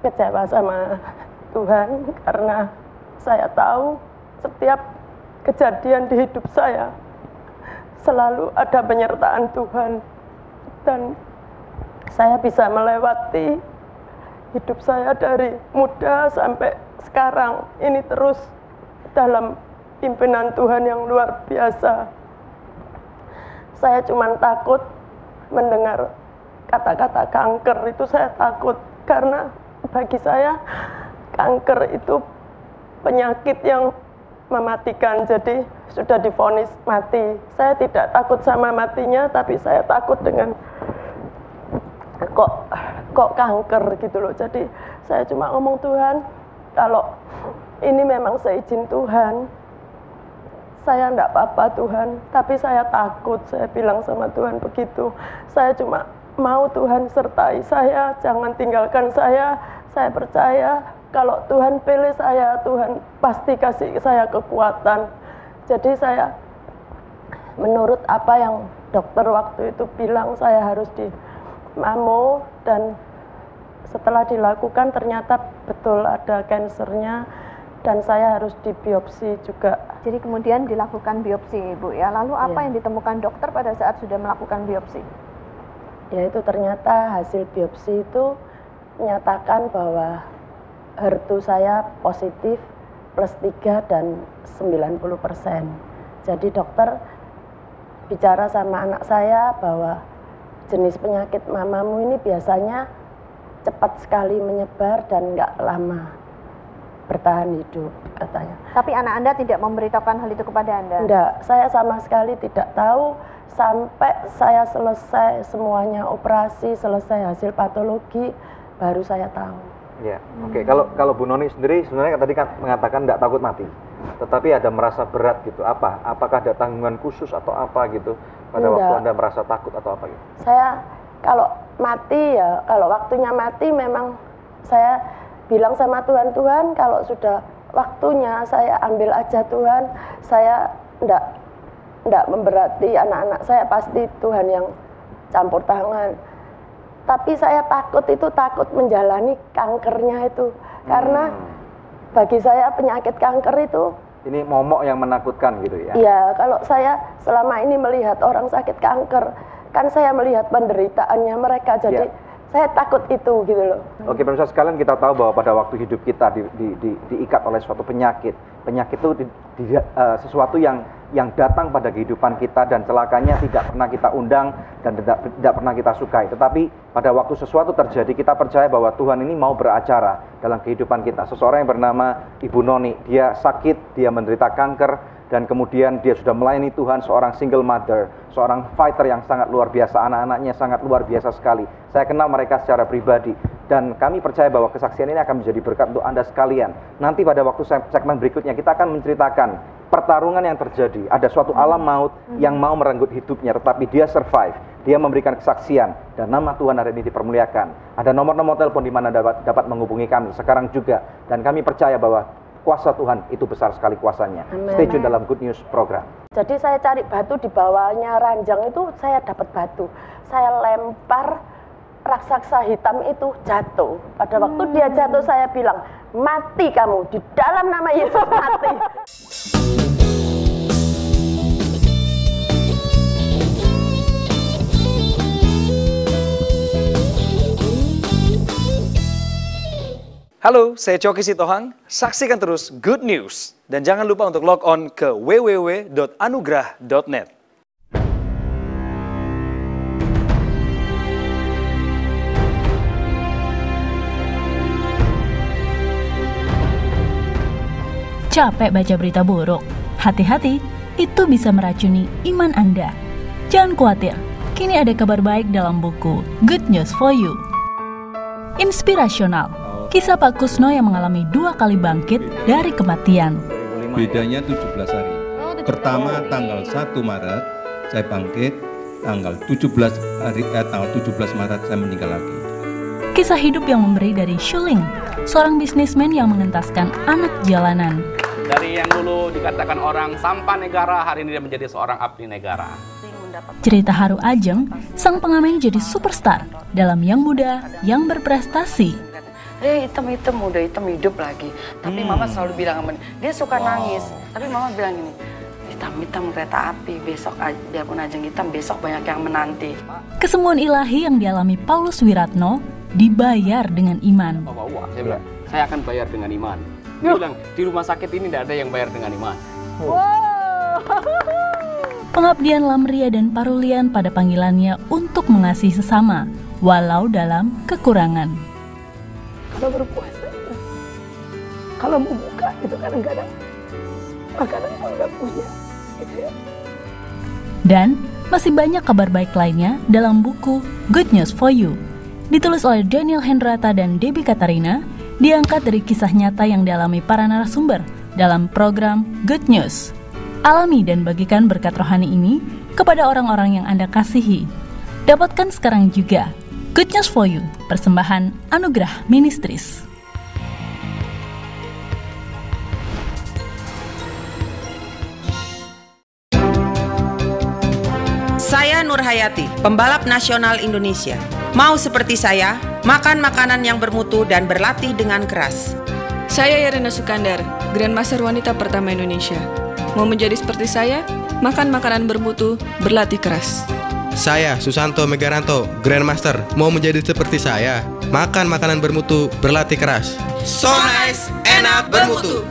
kecewa sama Tuhan karena saya tahu setiap kejadian di hidup saya selalu ada penyertaan Tuhan dan saya bisa melewati hidup saya dari muda sampai sekarang ini terus dalam pimpinan Tuhan yang luar biasa. Saya cuma takut mendengar kata-kata kanker itu saya takut, karena bagi saya kanker itu penyakit yang mematikan, jadi sudah divonis mati. Saya tidak takut sama matinya, tapi saya takut dengan kok kanker gitu loh. Jadi saya cuma ngomong, Tuhan, kalau ini memang seizin Tuhan, saya enggak apa-apa Tuhan, tapi saya takut. Saya bilang sama Tuhan begitu. Saya cuma mau Tuhan sertai saya, jangan tinggalkan saya. Saya percaya kalau Tuhan pilih saya, Tuhan pasti kasih saya kekuatan. Jadi saya menurut apa yang dokter waktu itu bilang, saya harus di mamo, dan setelah dilakukan ternyata betul ada kansernya dan saya harus dibiopsi juga. Jadi kemudian dilakukan biopsi, Ibu ya. Lalu apa yang ditemukan dokter pada saat sudah melakukan biopsi? Yaitu ternyata hasil biopsi itu menyatakan bahwa HER2 saya positif +3 dan 90%. Jadi dokter bicara sama anak saya bahwa jenis penyakit mamamu ini biasanya cepat sekali menyebar dan nggak lama bertahan hidup, katanya. Tapi anak Anda tidak memberitahukan hal itu kepada Anda? Enggak, saya sama sekali tidak tahu sampai saya selesai semuanya operasi, selesai hasil patologi, baru saya tahu. Ya, oke. Kalau Bu Noni sendiri sebenarnya tadi kan mengatakan nggak takut mati, tetapi ada merasa berat gitu. Apakah ada tanggungan khusus atau apa gitu pada waktu Anda merasa takut atau apa gitu? Saya kalau mati ya, kalau waktunya mati memang saya bilang sama Tuhan, Tuhan kalau sudah waktunya saya ambil aja Tuhan, saya enggak memberati anak-anak saya, pasti Tuhan yang campur tangan. Tapi saya takut menjalani kankernya itu, karena bagi saya penyakit kanker itu ini momok yang menakutkan gitu ya? Iya, kalau saya selama ini melihat orang sakit kanker, kan saya melihat penderitaannya mereka, jadi saya takut itu gitu loh. Oke, pemirsa sekalian, kita tahu bahwa pada waktu hidup kita diikat oleh suatu penyakit. Penyakit itu sesuatu yang datang pada kehidupan kita dan celakanya tidak pernah kita undang dan tidak pernah kita sukai. Tetapi pada waktu sesuatu terjadi, kita percaya bahwa Tuhan ini mau beracara dalam kehidupan kita. Seseorang yang bernama Ibu Noni, dia sakit, dia menderita kanker, dan kemudian dia sudah melayani Tuhan, seorang single mother, seorang fighter yang sangat luar biasa, anak-anaknya sangat luar biasa sekali. Saya kenal mereka secara pribadi, dan kami percaya bahwa kesaksian ini akan menjadi berkat untuk Anda sekalian. Nanti pada waktu segmen berikutnya kita akan menceritakan pertarungan yang terjadi. Ada suatu alam maut yang mau merenggut hidupnya, tetapi dia survive. Dia memberikan kesaksian, dan nama Tuhan hari ini dipermuliakan. Ada nomor-nomor telepon di mana dapat menghubungi kami sekarang juga, dan kami percaya bahwa kuasa Tuhan itu besar sekali kuasanya. Amen. Stay tune dalam Good News program. Jadi saya cari batu di bawahnya ranjang itu, saya dapat batu. Saya lempar, raksasa hitam itu jatuh. Pada waktu dia jatuh saya bilang, mati kamu, di dalam nama Yesus mati. Halo, saya Coki Sitohang. Saksikan terus Good News. Dan jangan lupa untuk log on ke www.anugrah.net. Capek baca berita buruk? Hati-hati, itu bisa meracuni iman Anda. Jangan khawatir, kini ada kabar baik dalam buku Good News for You. Inspirasional. Kisah Pak Kusno yang mengalami 2 kali bangkit dari kematian. Bedanya 17 hari. Pertama tanggal 1 Maret saya bangkit, tanggal 17 Maret saya meninggal lagi. Kisah hidup yang memberi dari Shuling, seorang bisnismen yang mengentaskan anak jalanan. Dari yang dulu dikatakan orang sampah negara, hari ini dia menjadi seorang abdi negara. Cerita haru Ajeng, sang pengamen jadi superstar dalam Yang Muda Yang Berprestasi. Hitam-hitam, udah hitam hidup lagi. Tapi mama selalu bilang sama dia suka nangis. Tapi mama bilang gini, hitam-hitam kereta api, besok biarpun Ajeng hitam, besok banyak yang menanti. Kesembuhan ilahi yang dialami Paulus Wiratno dibayar dengan iman. Saya bilang, saya akan bayar dengan iman. Dia bilang, di rumah sakit ini tidak ada yang bayar dengan iman. Wow. Pengabdian Lamria dan Parulian pada panggilannya untuk mengasihi sesama, walau dalam kekurangan. Kalau berpuasa itu, kalau mau buka itu kadang-kadang makanan yang nggak punya, gitu ya. Dan masih banyak kabar baik lainnya dalam buku Good News for You. Ditulis oleh Daniel Hendrata dan Debbie Katarina, diangkat dari kisah nyata yang dialami para narasumber dalam program Good News. Alami dan bagikan berkat rohani ini kepada orang-orang yang Anda kasihi. Dapatkan sekarang juga Good News for You, persembahan Anugerah Ministries. Saya Nur Hayati, pembalap nasional Indonesia. Mau seperti saya, makan makanan yang bermutu dan berlatih dengan keras. Saya Yarina Sukandar, Grandmaster wanita pertama Indonesia. Mau menjadi seperti saya, makan makanan bermutu, berlatih keras. Saya Susanto Megaranto, Grandmaster. Mau menjadi seperti saya, makan makanan bermutu, berlatih keras. So nice, enak, bermutu.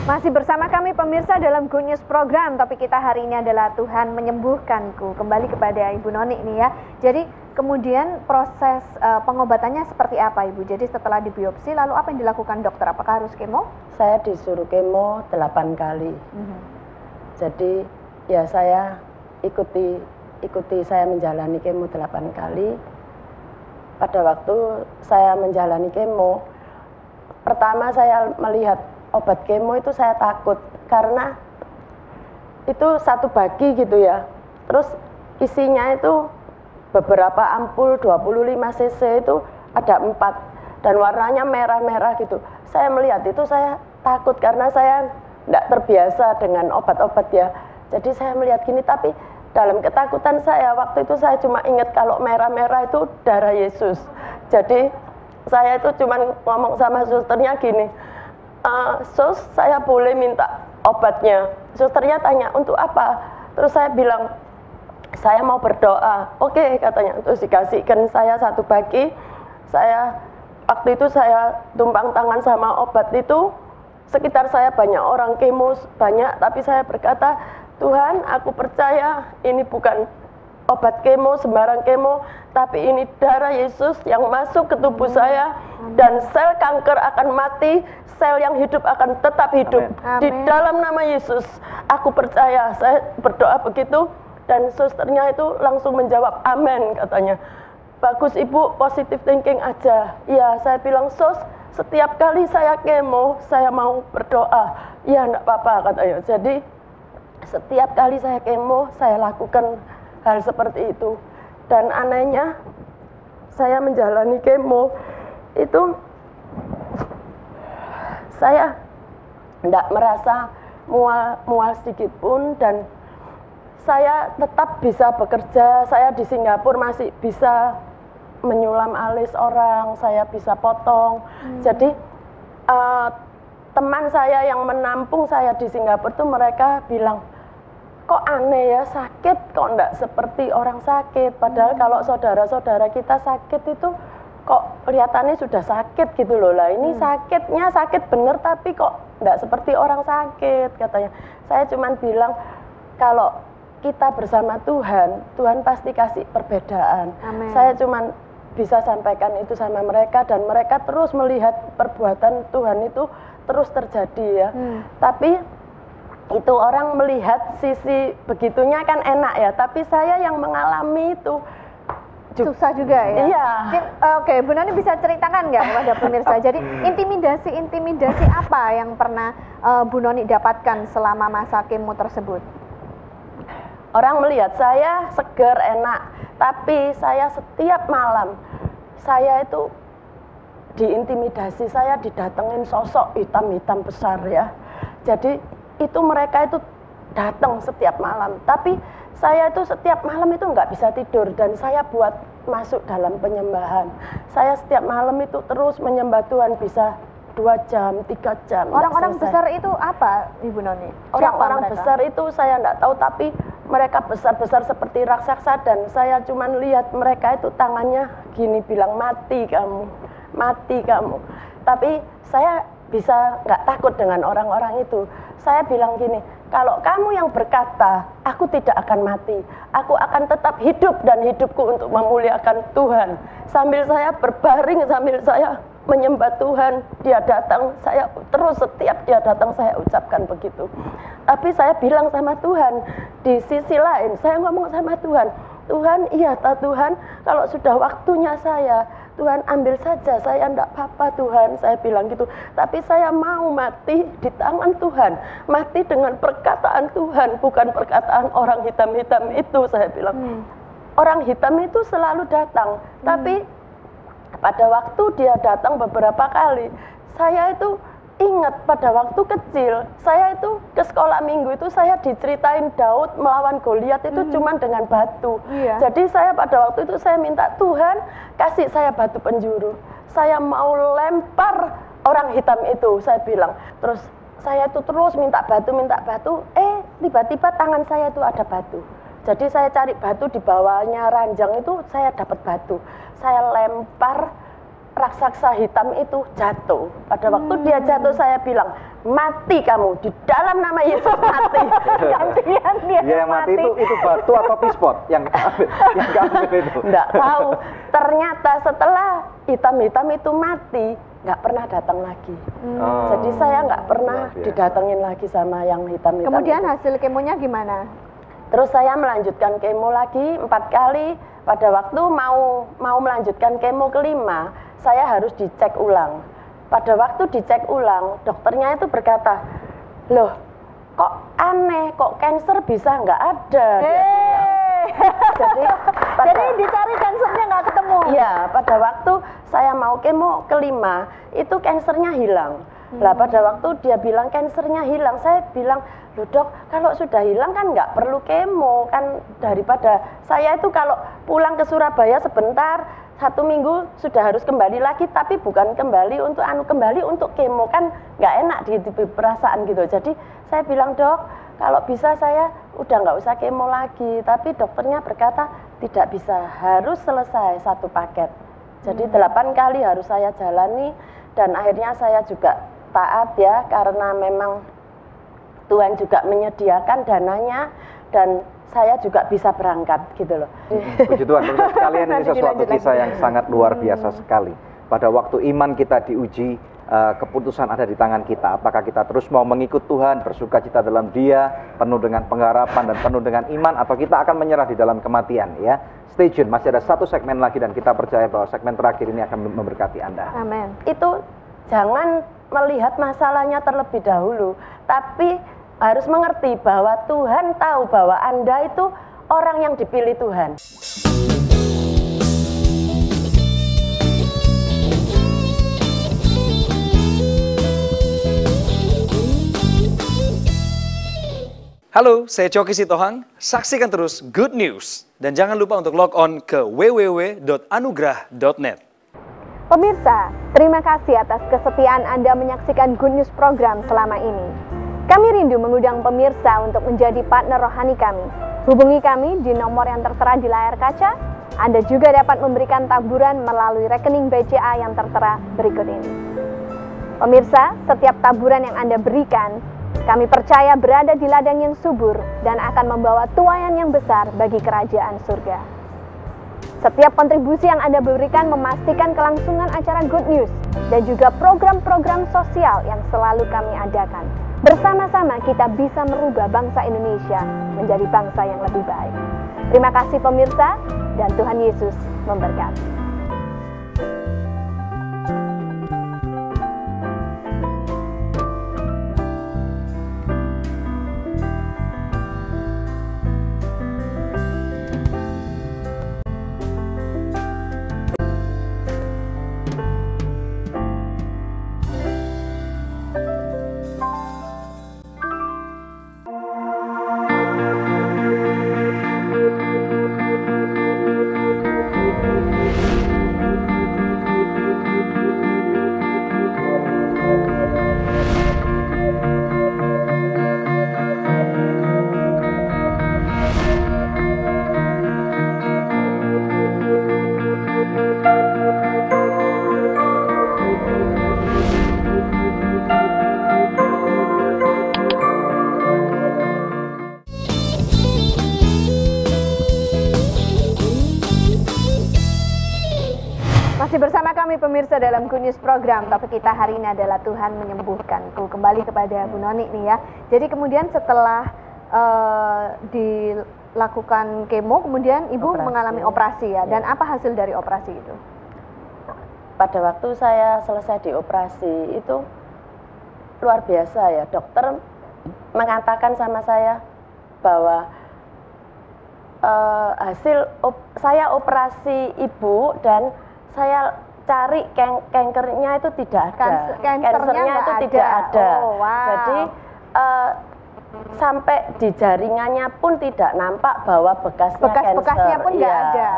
Masih bersama kami pemirsa dalam Good News program. Topik kita hari ini adalah Tuhan menyembuhkanku. Kembali kepada Ibu Noni nih ya. Jadi kemudian proses pengobatannya seperti apa Ibu? Jadi setelah dibiopsi lalu apa yang dilakukan dokter? Apakah harus kemo? Saya disuruh kemo 8 kali. Jadi ya saya ikuti saya menjalani kemo 8 kali. Pada waktu saya menjalani kemo, pertama saya melihat obat kemo itu saya takut karena itu satu bagi gitu ya. Terus isinya itu beberapa ampul 25 cc itu ada 4 dan warnanya merah-merah gitu. Saya melihat itu saya takut karena saya tidak terbiasa dengan obat-obat ya. Jadi saya melihat gini, tapi dalam ketakutan saya waktu itu saya cuma ingat kalau merah-merah itu darah Yesus. Jadi saya itu cuma ngomong sama susternya gini, Sus, saya boleh minta obatnya? Susternya tanya, untuk apa? Terus saya bilang, saya mau berdoa. Oke, katanya. Terus dikasihkan saya satu bagi. Saya, waktu itu saya tumpang tangan sama obat itu. Sekitar saya banyak orang kemo, banyak. Tapi saya berkata, Tuhan, aku percaya ini bukan obat kemo, sembarang kemo, tapi ini darah Yesus yang masuk ke tubuh saya, dan sel kanker akan mati, sel yang hidup akan tetap hidup. Amin. Di dalam nama Yesus, aku percaya. Saya berdoa begitu, dan susternya itu langsung menjawab, amin, katanya. Bagus Ibu, positive thinking aja. Ya, saya bilang, Sus, setiap kali saya kemo, saya mau berdoa. Ya, enggak apa-apa, katanya. Jadi, setiap kali saya kemo, saya lakukan hal seperti itu. Dan anehnya saya menjalani kemo itu saya tidak merasa mual sedikit pun, dan saya tetap bisa bekerja. Saya di Singapura masih bisa menyulam alis orang, saya bisa potong. Jadi teman saya yang menampung saya di Singapura itu mereka bilang, kok aneh ya, sakit kok enggak seperti orang sakit. Padahal kalau saudara-saudara kita sakit itu kok kelihatannya sudah sakit gitu loh. Lah ini sakitnya sakit bener tapi kok enggak seperti orang sakit, katanya. Saya cuman bilang kalau kita bersama Tuhan, Tuhan pasti kasih perbedaan. Amen. Saya cuman bisa sampaikan itu sama mereka, dan mereka terus melihat perbuatan Tuhan itu terus terjadi ya. Tapi itu orang melihat sisi begitunya kan enak ya, tapi saya yang mengalami itu susah juga ya. Iya. Oke, Bu Noni bisa ceritakan nggak kepada pemirsa? Jadi intimidasi apa yang pernah Bu Noni dapatkan selama masa kemo tersebut? Orang melihat saya segar enak, tapi saya setiap malam saya itu diintimidasi, saya didatengin sosok hitam-hitam besar ya. Jadi itu mereka itu datang setiap malam, tapi saya itu setiap malam itu nggak bisa tidur, dan saya buat masuk dalam penyembahan. Saya setiap malam itu terus menyembah Tuhan, bisa 2 jam, 3 jam. Orang-orang besar itu apa, Ibu Noni? Orang-orang besar itu saya nggak tahu, tapi mereka besar-besar seperti raksasa dan saya cuman lihat mereka itu tangannya gini bilang mati kamu, mati kamu. Tapi saya bisa nggak takut dengan orang-orang itu. Saya bilang gini, kalau kamu yang berkata, aku tidak akan mati, aku akan tetap hidup dan hidupku untuk memuliakan Tuhan. Sambil saya berbaring, sambil saya menyembah Tuhan, dia datang, saya terus setiap dia datang saya ucapkan begitu. Tapi saya bilang sama Tuhan, di sisi lain saya ngomong sama Tuhan, Tuhan iya Tuhan, kalau sudah waktunya saya, Tuhan ambil saja, saya enggak apa-apa Tuhan, saya bilang gitu. Tapi saya mau mati di tangan Tuhan, mati dengan perkataan Tuhan, bukan perkataan orang hitam-hitam itu, saya bilang. Orang hitam itu selalu datang, tapi pada waktu dia datang beberapa kali, saya itu ingat pada waktu kecil, saya itu ke sekolah minggu itu saya diceritain Daud melawan Goliat itu cuman dengan batu. Jadi saya pada waktu itu saya minta Tuhan kasih saya batu penjuru. Saya mau lempar orang hitam itu, saya bilang. Terus saya itu terus minta batu, tiba-tiba tangan saya itu ada batu. Jadi saya cari batu di bawahnya ranjang itu saya dapat batu. Saya lempar, raksasa hitam itu jatuh. Pada waktu dia jatuh saya bilang, mati kamu, di dalam nama Yesus mati. Gantian dia yang mati itu batu atau pispot yang ambil itu? Enggak tahu. Ternyata setelah hitam-hitam itu mati, nggak pernah datang lagi. Jadi saya nggak pernah didatengin lagi sama yang hitam-hitam. Kemudian itu. Hasil kemonya gimana? Terus saya melanjutkan kemo lagi 4 kali. Pada waktu mau melanjutkan kemo kelima, saya harus dicek ulang. Pada waktu dicek ulang, dokternya itu berkata, loh kok aneh, kok kanker bisa nggak ada. Jadi dicari kankernya nggak ketemu. Iya, pada waktu saya mau kemo kelima, itu kankernya hilang. Lah pada waktu dia bilang kankernya hilang, saya bilang, loh dok, kalau sudah hilang kan nggak perlu kemo, kan daripada saya itu kalau pulang ke Surabaya sebentar, 1 minggu sudah harus kembali lagi, tapi bukan kembali untuk kemo, kan nggak enak di perasaan gitu. Jadi saya bilang, dok, kalau bisa saya udah nggak usah kemo lagi, tapi dokternya berkata tidak bisa, harus selesai 1 paket. Jadi 8 kali harus saya jalani, dan akhirnya saya juga taat ya, karena memang Tuhan juga menyediakan dananya dan saya juga bisa berangkat gitu loh. Puji Tuhan, pemirsa sekalian, ini sesuatu kisah yang sangat luar biasa sekali. Pada waktu iman kita diuji, keputusan ada di tangan kita. Apakah kita terus mau mengikut Tuhan, bersuka cita dalam Dia, penuh dengan pengharapan dan penuh dengan iman, atau kita akan menyerah di dalam kematian ya. Stay tune, masih ada 1 segmen lagi dan kita percaya bahwa segmen terakhir ini akan memberkati Anda. Amin. Itu jangan melihat masalahnya terlebih dahulu, tapi harus mengerti bahwa Tuhan tahu bahwa Anda itu orang yang dipilih Tuhan. Halo, saya Coki Sitohang. Saksikan terus Good News. Dan jangan lupa untuk log on ke www.anugrah.net. Pemirsa, terima kasih atas kesetiaan Anda menyaksikan Good News program selama ini. Kami rindu mengundang pemirsa untuk menjadi partner rohani kami. Hubungi kami di nomor yang tertera di layar kaca. Anda juga dapat memberikan taburan melalui rekening BCA yang tertera berikut ini. Pemirsa, setiap taburan yang Anda berikan, kami percaya berada di ladang yang subur dan akan membawa tuaian yang besar bagi kerajaan surga. Setiap kontribusi yang Anda berikan memastikan kelangsungan acara Good News dan juga program-program sosial yang selalu kami adakan. Bersama-sama kita bisa merubah bangsa Indonesia menjadi bangsa yang lebih baik. Terima kasih pemirsa, dan Tuhan Yesus memberkati. Masih bersama kami pemirsa dalam Good News program. Topik kita hari ini adalah Tuhan menyembuhkanku. Kembali kepada Bu Noni nih ya. Jadi kemudian setelah dilakukan kemo, kemudian Ibu mengalami operasi ya. Dan apa hasil dari operasi itu? Pada waktu saya selesai dioperasi itu luar biasa ya. Dokter mengatakan sama saya bahwa hasil saya operasi ibu dan saya cari kankernya itu tidak ada. Kansernya itu tidak ada. Oh, wow. Jadi sampai di jaringannya pun tidak nampak bahwa bekasnya pun nggak ada.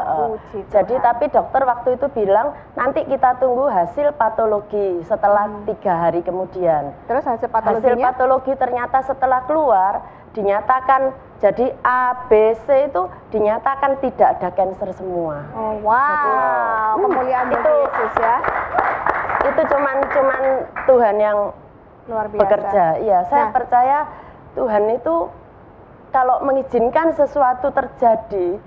Jadi tapi dokter waktu itu bilang nanti kita tunggu hasil patologi setelah 3 hari kemudian. Terus hasil patologinya? Hasil patologi ternyata setelah keluar dinyatakan jadi A, B, C itu dinyatakan tidak ada kanker semua. Oh, wow, kemuliaan bagi Yesus ya. Itu cuman Tuhan yang luar biasa bekerja. Iya, saya percaya Tuhan itu kalau mengizinkan sesuatu terjadi,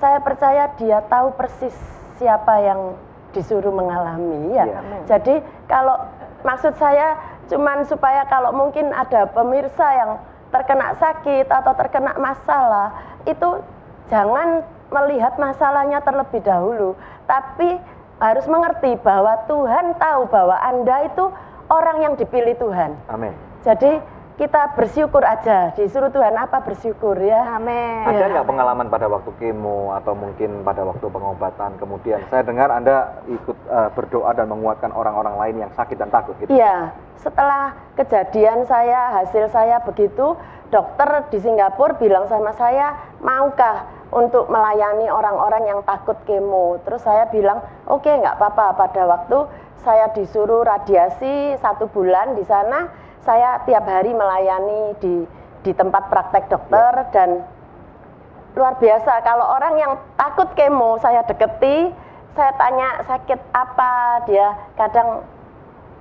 saya percaya Dia tahu persis siapa yang disuruh mengalami ya. Jadi kalau maksud saya cuman supaya kalau mungkin ada pemirsa yang terkena sakit atau terkena masalah, itu jangan melihat masalahnya terlebih dahulu, tapi harus mengerti bahwa Tuhan tahu bahwa Anda itu orang yang dipilih Tuhan. Amin. Jadi kita bersyukur aja, disuruh Tuhan apa bersyukur ya. Amin. Ada nggak pengalaman pada waktu kemo atau mungkin pada waktu pengobatan kemudian saya dengar Anda ikut berdoa dan menguatkan orang-orang lain yang sakit dan takut gitu? Iya, setelah kejadian hasil saya begitu, dokter di Singapura bilang sama saya, maukah untuk melayani orang-orang yang takut kemo? Terus saya bilang, oke, nggak apa-apa. Pada waktu saya disuruh radiasi 1 bulan di sana, saya tiap hari melayani di tempat praktek dokter dan luar biasa. Kalau orang yang takut kemo saya deketi, saya tanya sakit apa, dia kadang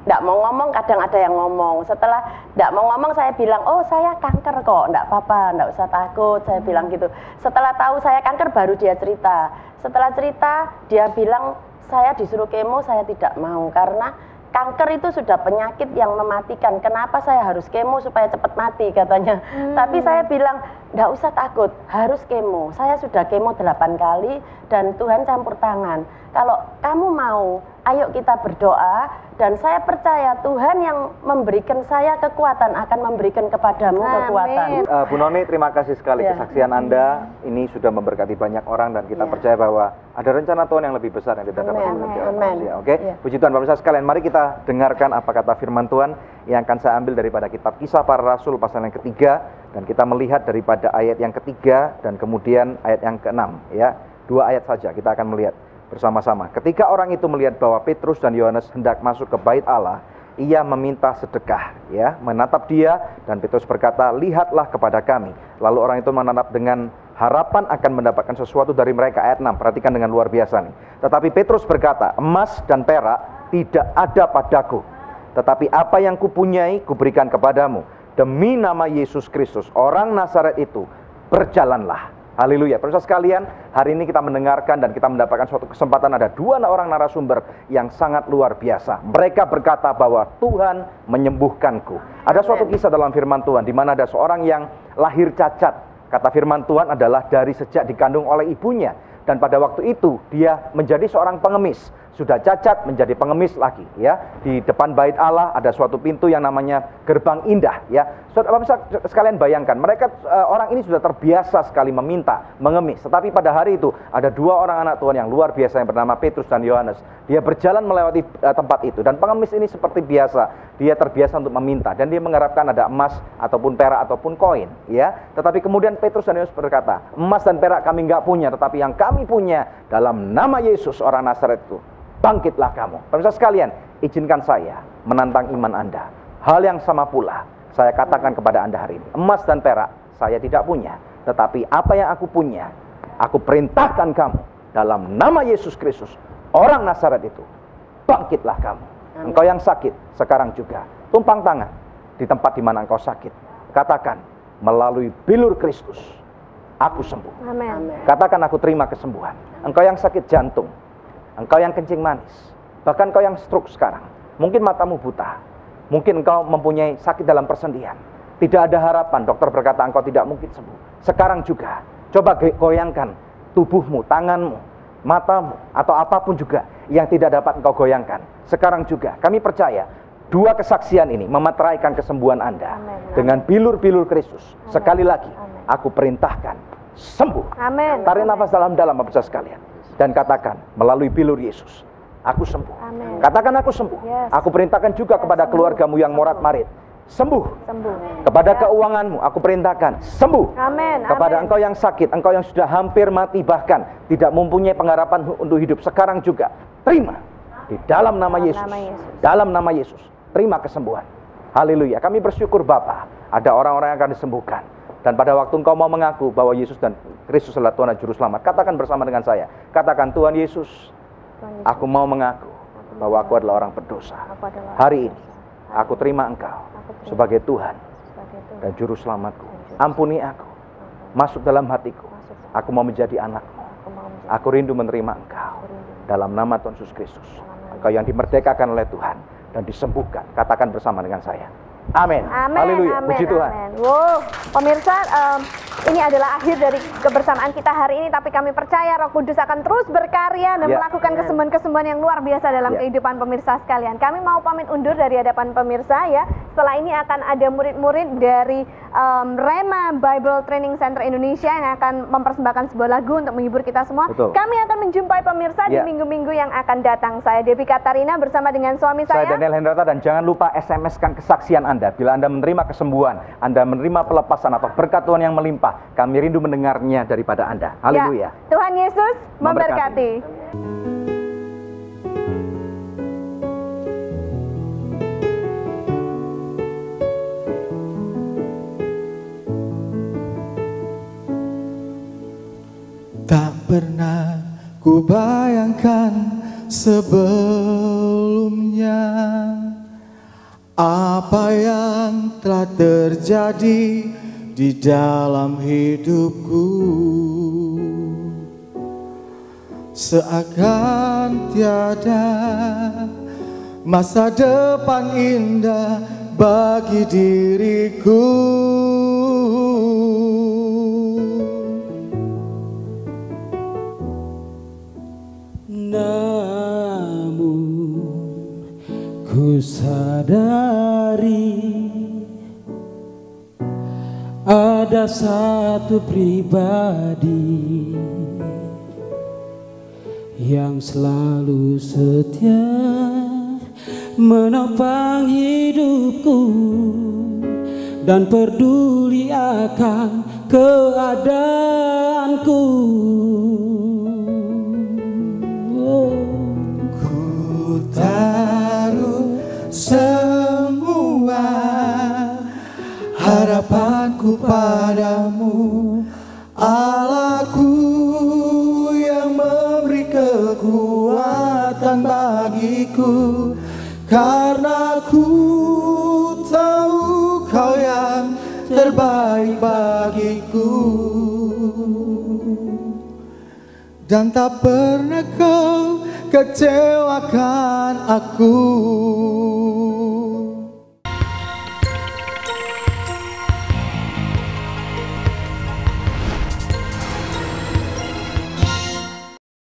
tidak mau ngomong, kadang ada yang ngomong. Setelah tidak mau ngomong saya bilang, oh saya kanker kok, tidak apa-apa, tidak usah takut, saya bilang gitu. Setelah tahu saya kanker baru dia cerita. Setelah cerita dia bilang saya disuruh kemo, saya tidak mau karena kanker itu sudah penyakit yang mematikan. Kenapa saya harus kemo supaya cepat mati katanya. Tapi saya bilang, enggak usah takut, harus kemo. Saya sudah kemo 8 kali dan Tuhan campur tangan. Kalau kamu mau, ayo kita berdoa dan saya percaya Tuhan yang memberikan saya kekuatan akan memberikan kepadamu kekuatan. Bu Noni, terima kasih sekali kesaksian Anda. Ini sudah memberkati banyak orang dan kita percaya bahwa ada rencana Tuhan yang lebih besar yang tidak dapat manusia. Oke, puji Tuhan. Pemirsa sekalian, mari kita dengarkan apa kata firman Tuhan yang akan saya ambil daripada kitab Kisah Para Rasul pasal yang ketiga dan kita melihat daripada ayat yang ketiga dan kemudian ayat yang ke-6 ya. 2 ayat saja kita akan melihat bersama-sama. Ketika orang itu melihat bahwa Petrus dan Yohanes hendak masuk ke bait Allah, ia meminta sedekah, ya, menatap dia dan Petrus berkata, lihatlah kepada kami. Lalu orang itu menatap dengan harapan akan mendapatkan sesuatu dari mereka. Ayat 6, perhatikan dengan luar biasa nih. Tetapi Petrus berkata, emas dan perak tidak ada padaku, tetapi apa yang kupunyai kuberikan kepadamu. Demi nama Yesus Kristus, orang Nazaret itu, berjalanlah. Haleluya. Pemirsa sekalian, hari ini kita mendengarkan dan kita mendapatkan suatu kesempatan. Ada 2 orang narasumber yang sangat luar biasa. Mereka berkata bahwa Tuhan menyembuhkanku. Ada suatu kisah dalam firman Tuhan di mana ada seorang yang lahir cacat. Kata firman Tuhan adalah dari sejak dikandung oleh ibunya. Dan pada waktu itu dia menjadi seorang pengemis. Sudah cacat menjadi pengemis lagi ya. Di depan bait Allah ada suatu pintu yang namanya Gerbang Indah ya. Saudara sekalian bayangkan, mereka orang ini sudah terbiasa sekali meminta, mengemis. Tetapi pada hari itu ada 2 orang anak Tuhan yang luar biasa yang bernama Petrus dan Yohanes. Dia berjalan melewati tempat itu dan pengemis ini seperti biasa, dia terbiasa untuk meminta dan dia mengharapkan ada emas ataupun perak ataupun koin ya. Tetapi kemudian Petrus dan Yohanes berkata, emas dan perak kami enggak punya, tetapi yang kami punya dalam nama Yesus orang Nazaret itu, bangkitlah kamu. Pemirsa sekalian, izinkan saya menantang iman Anda. Hal yang sama pula saya katakan kepada Anda hari ini. Emas dan perak saya tidak punya, tetapi apa yang aku punya, aku perintahkan kamu dalam nama Yesus Kristus, orang Nazaret itu, bangkitlah kamu. Engkau yang sakit sekarang juga, tumpang tangan di tempat di mana engkau sakit. Katakan, melalui bilur Kristus aku sembuh. Amin. Katakan, aku terima kesembuhan. Engkau yang sakit jantung, engkau yang kencing manis, bahkan engkau yang stroke sekarang, mungkin matamu buta, mungkin engkau mempunyai sakit dalam persendian, tidak ada harapan, dokter berkata engkau tidak mungkin sembuh. Sekarang juga, coba goyangkan tubuhmu, tanganmu, matamu, atau apapun juga yang tidak dapat engkau goyangkan. Sekarang juga, kami percaya, dua kesaksian ini memeteraikan kesembuhan Anda. Amen. Dengan bilur-bilur Kristus. Amen. Sekali lagi, amen, aku perintahkan, sembuh. Amin. Tarik nafas dalam-dalam, Bapak sekalian. Dan katakan, melalui bilur Yesus, aku sembuh. Amen. Katakan aku sembuh. Yes. Aku perintahkan juga kepada keluargamu yang morat-marit, sembuh. Kepada keuanganmu, aku perintahkan, sembuh. Amin. Kepada engkau yang sakit, engkau yang sudah hampir mati, bahkan tidak mempunyai pengharapan untuk hidup, sekarang juga, terima. Di dalam nama Yesus. Dalam nama Yesus. Terima kesembuhan. Haleluya. Kami bersyukur Bapa, ada orang-orang yang akan disembuhkan. Dan pada waktu engkau mau mengaku bahwa Yesus dan Kristus adalah Tuhan dan Juru Selamat, katakan bersama dengan saya. Katakan, Tuhan Yesus, aku mau mengaku bahwa aku adalah orang berdosa. Hari ini, aku terima engkau sebagai Tuhan dan Juru Selamatku. Ampuni aku. Masuk dalam hatiku. Aku mau menjadi anakmu. Aku rindu menerima engkau. Dalam nama Tuhan Yesus Kristus. Engkau yang dimerdekakan oleh Tuhan dan disembuhkan. Katakan bersama dengan saya. Amin. Haleluya. Puji Tuhan. Amen. Wow, pemirsa, ini adalah akhir dari kebersamaan kita hari ini, tapi kami percaya Roh Kudus akan terus berkarya dan melakukan kesembuhan-kesembuhan yang luar biasa dalam kehidupan pemirsa sekalian. Kami mau pamit undur dari hadapan pemirsa ya. Setelah ini akan ada murid-murid dari Rema Bible Training Center Indonesia yang akan mempersembahkan sebuah lagu untuk menghibur kita semua. Betul. Kami akan menjumpai pemirsa di minggu-minggu yang akan datang. Saya Devi Katarina bersama dengan suami saya Daniel Hendrata, dan jangan lupa SMS-kan kesaksian Anda. Bila Anda menerima kesembuhan, Anda menerima pelepasan atau berkat Tuhan yang melimpah, kami rindu mendengarnya daripada Anda. Haleluya. Tuhan Yesus memberkati. Tak pernah ku bayangkan sebelumnya apa yang telah terjadi di dalam hidupku. Seakan tiada masa depan indah bagi diriku. Namun ku sadari ada satu pribadi yang selalu setia menopang hidupku dan peduli akan keadaanku. Ku taruh semua harapanku padamu, Allahku yang memberi kekuatan bagiku, karena ku tahu Kau yang terbaik bagiku, dan tak pernah Kau kecewakan aku.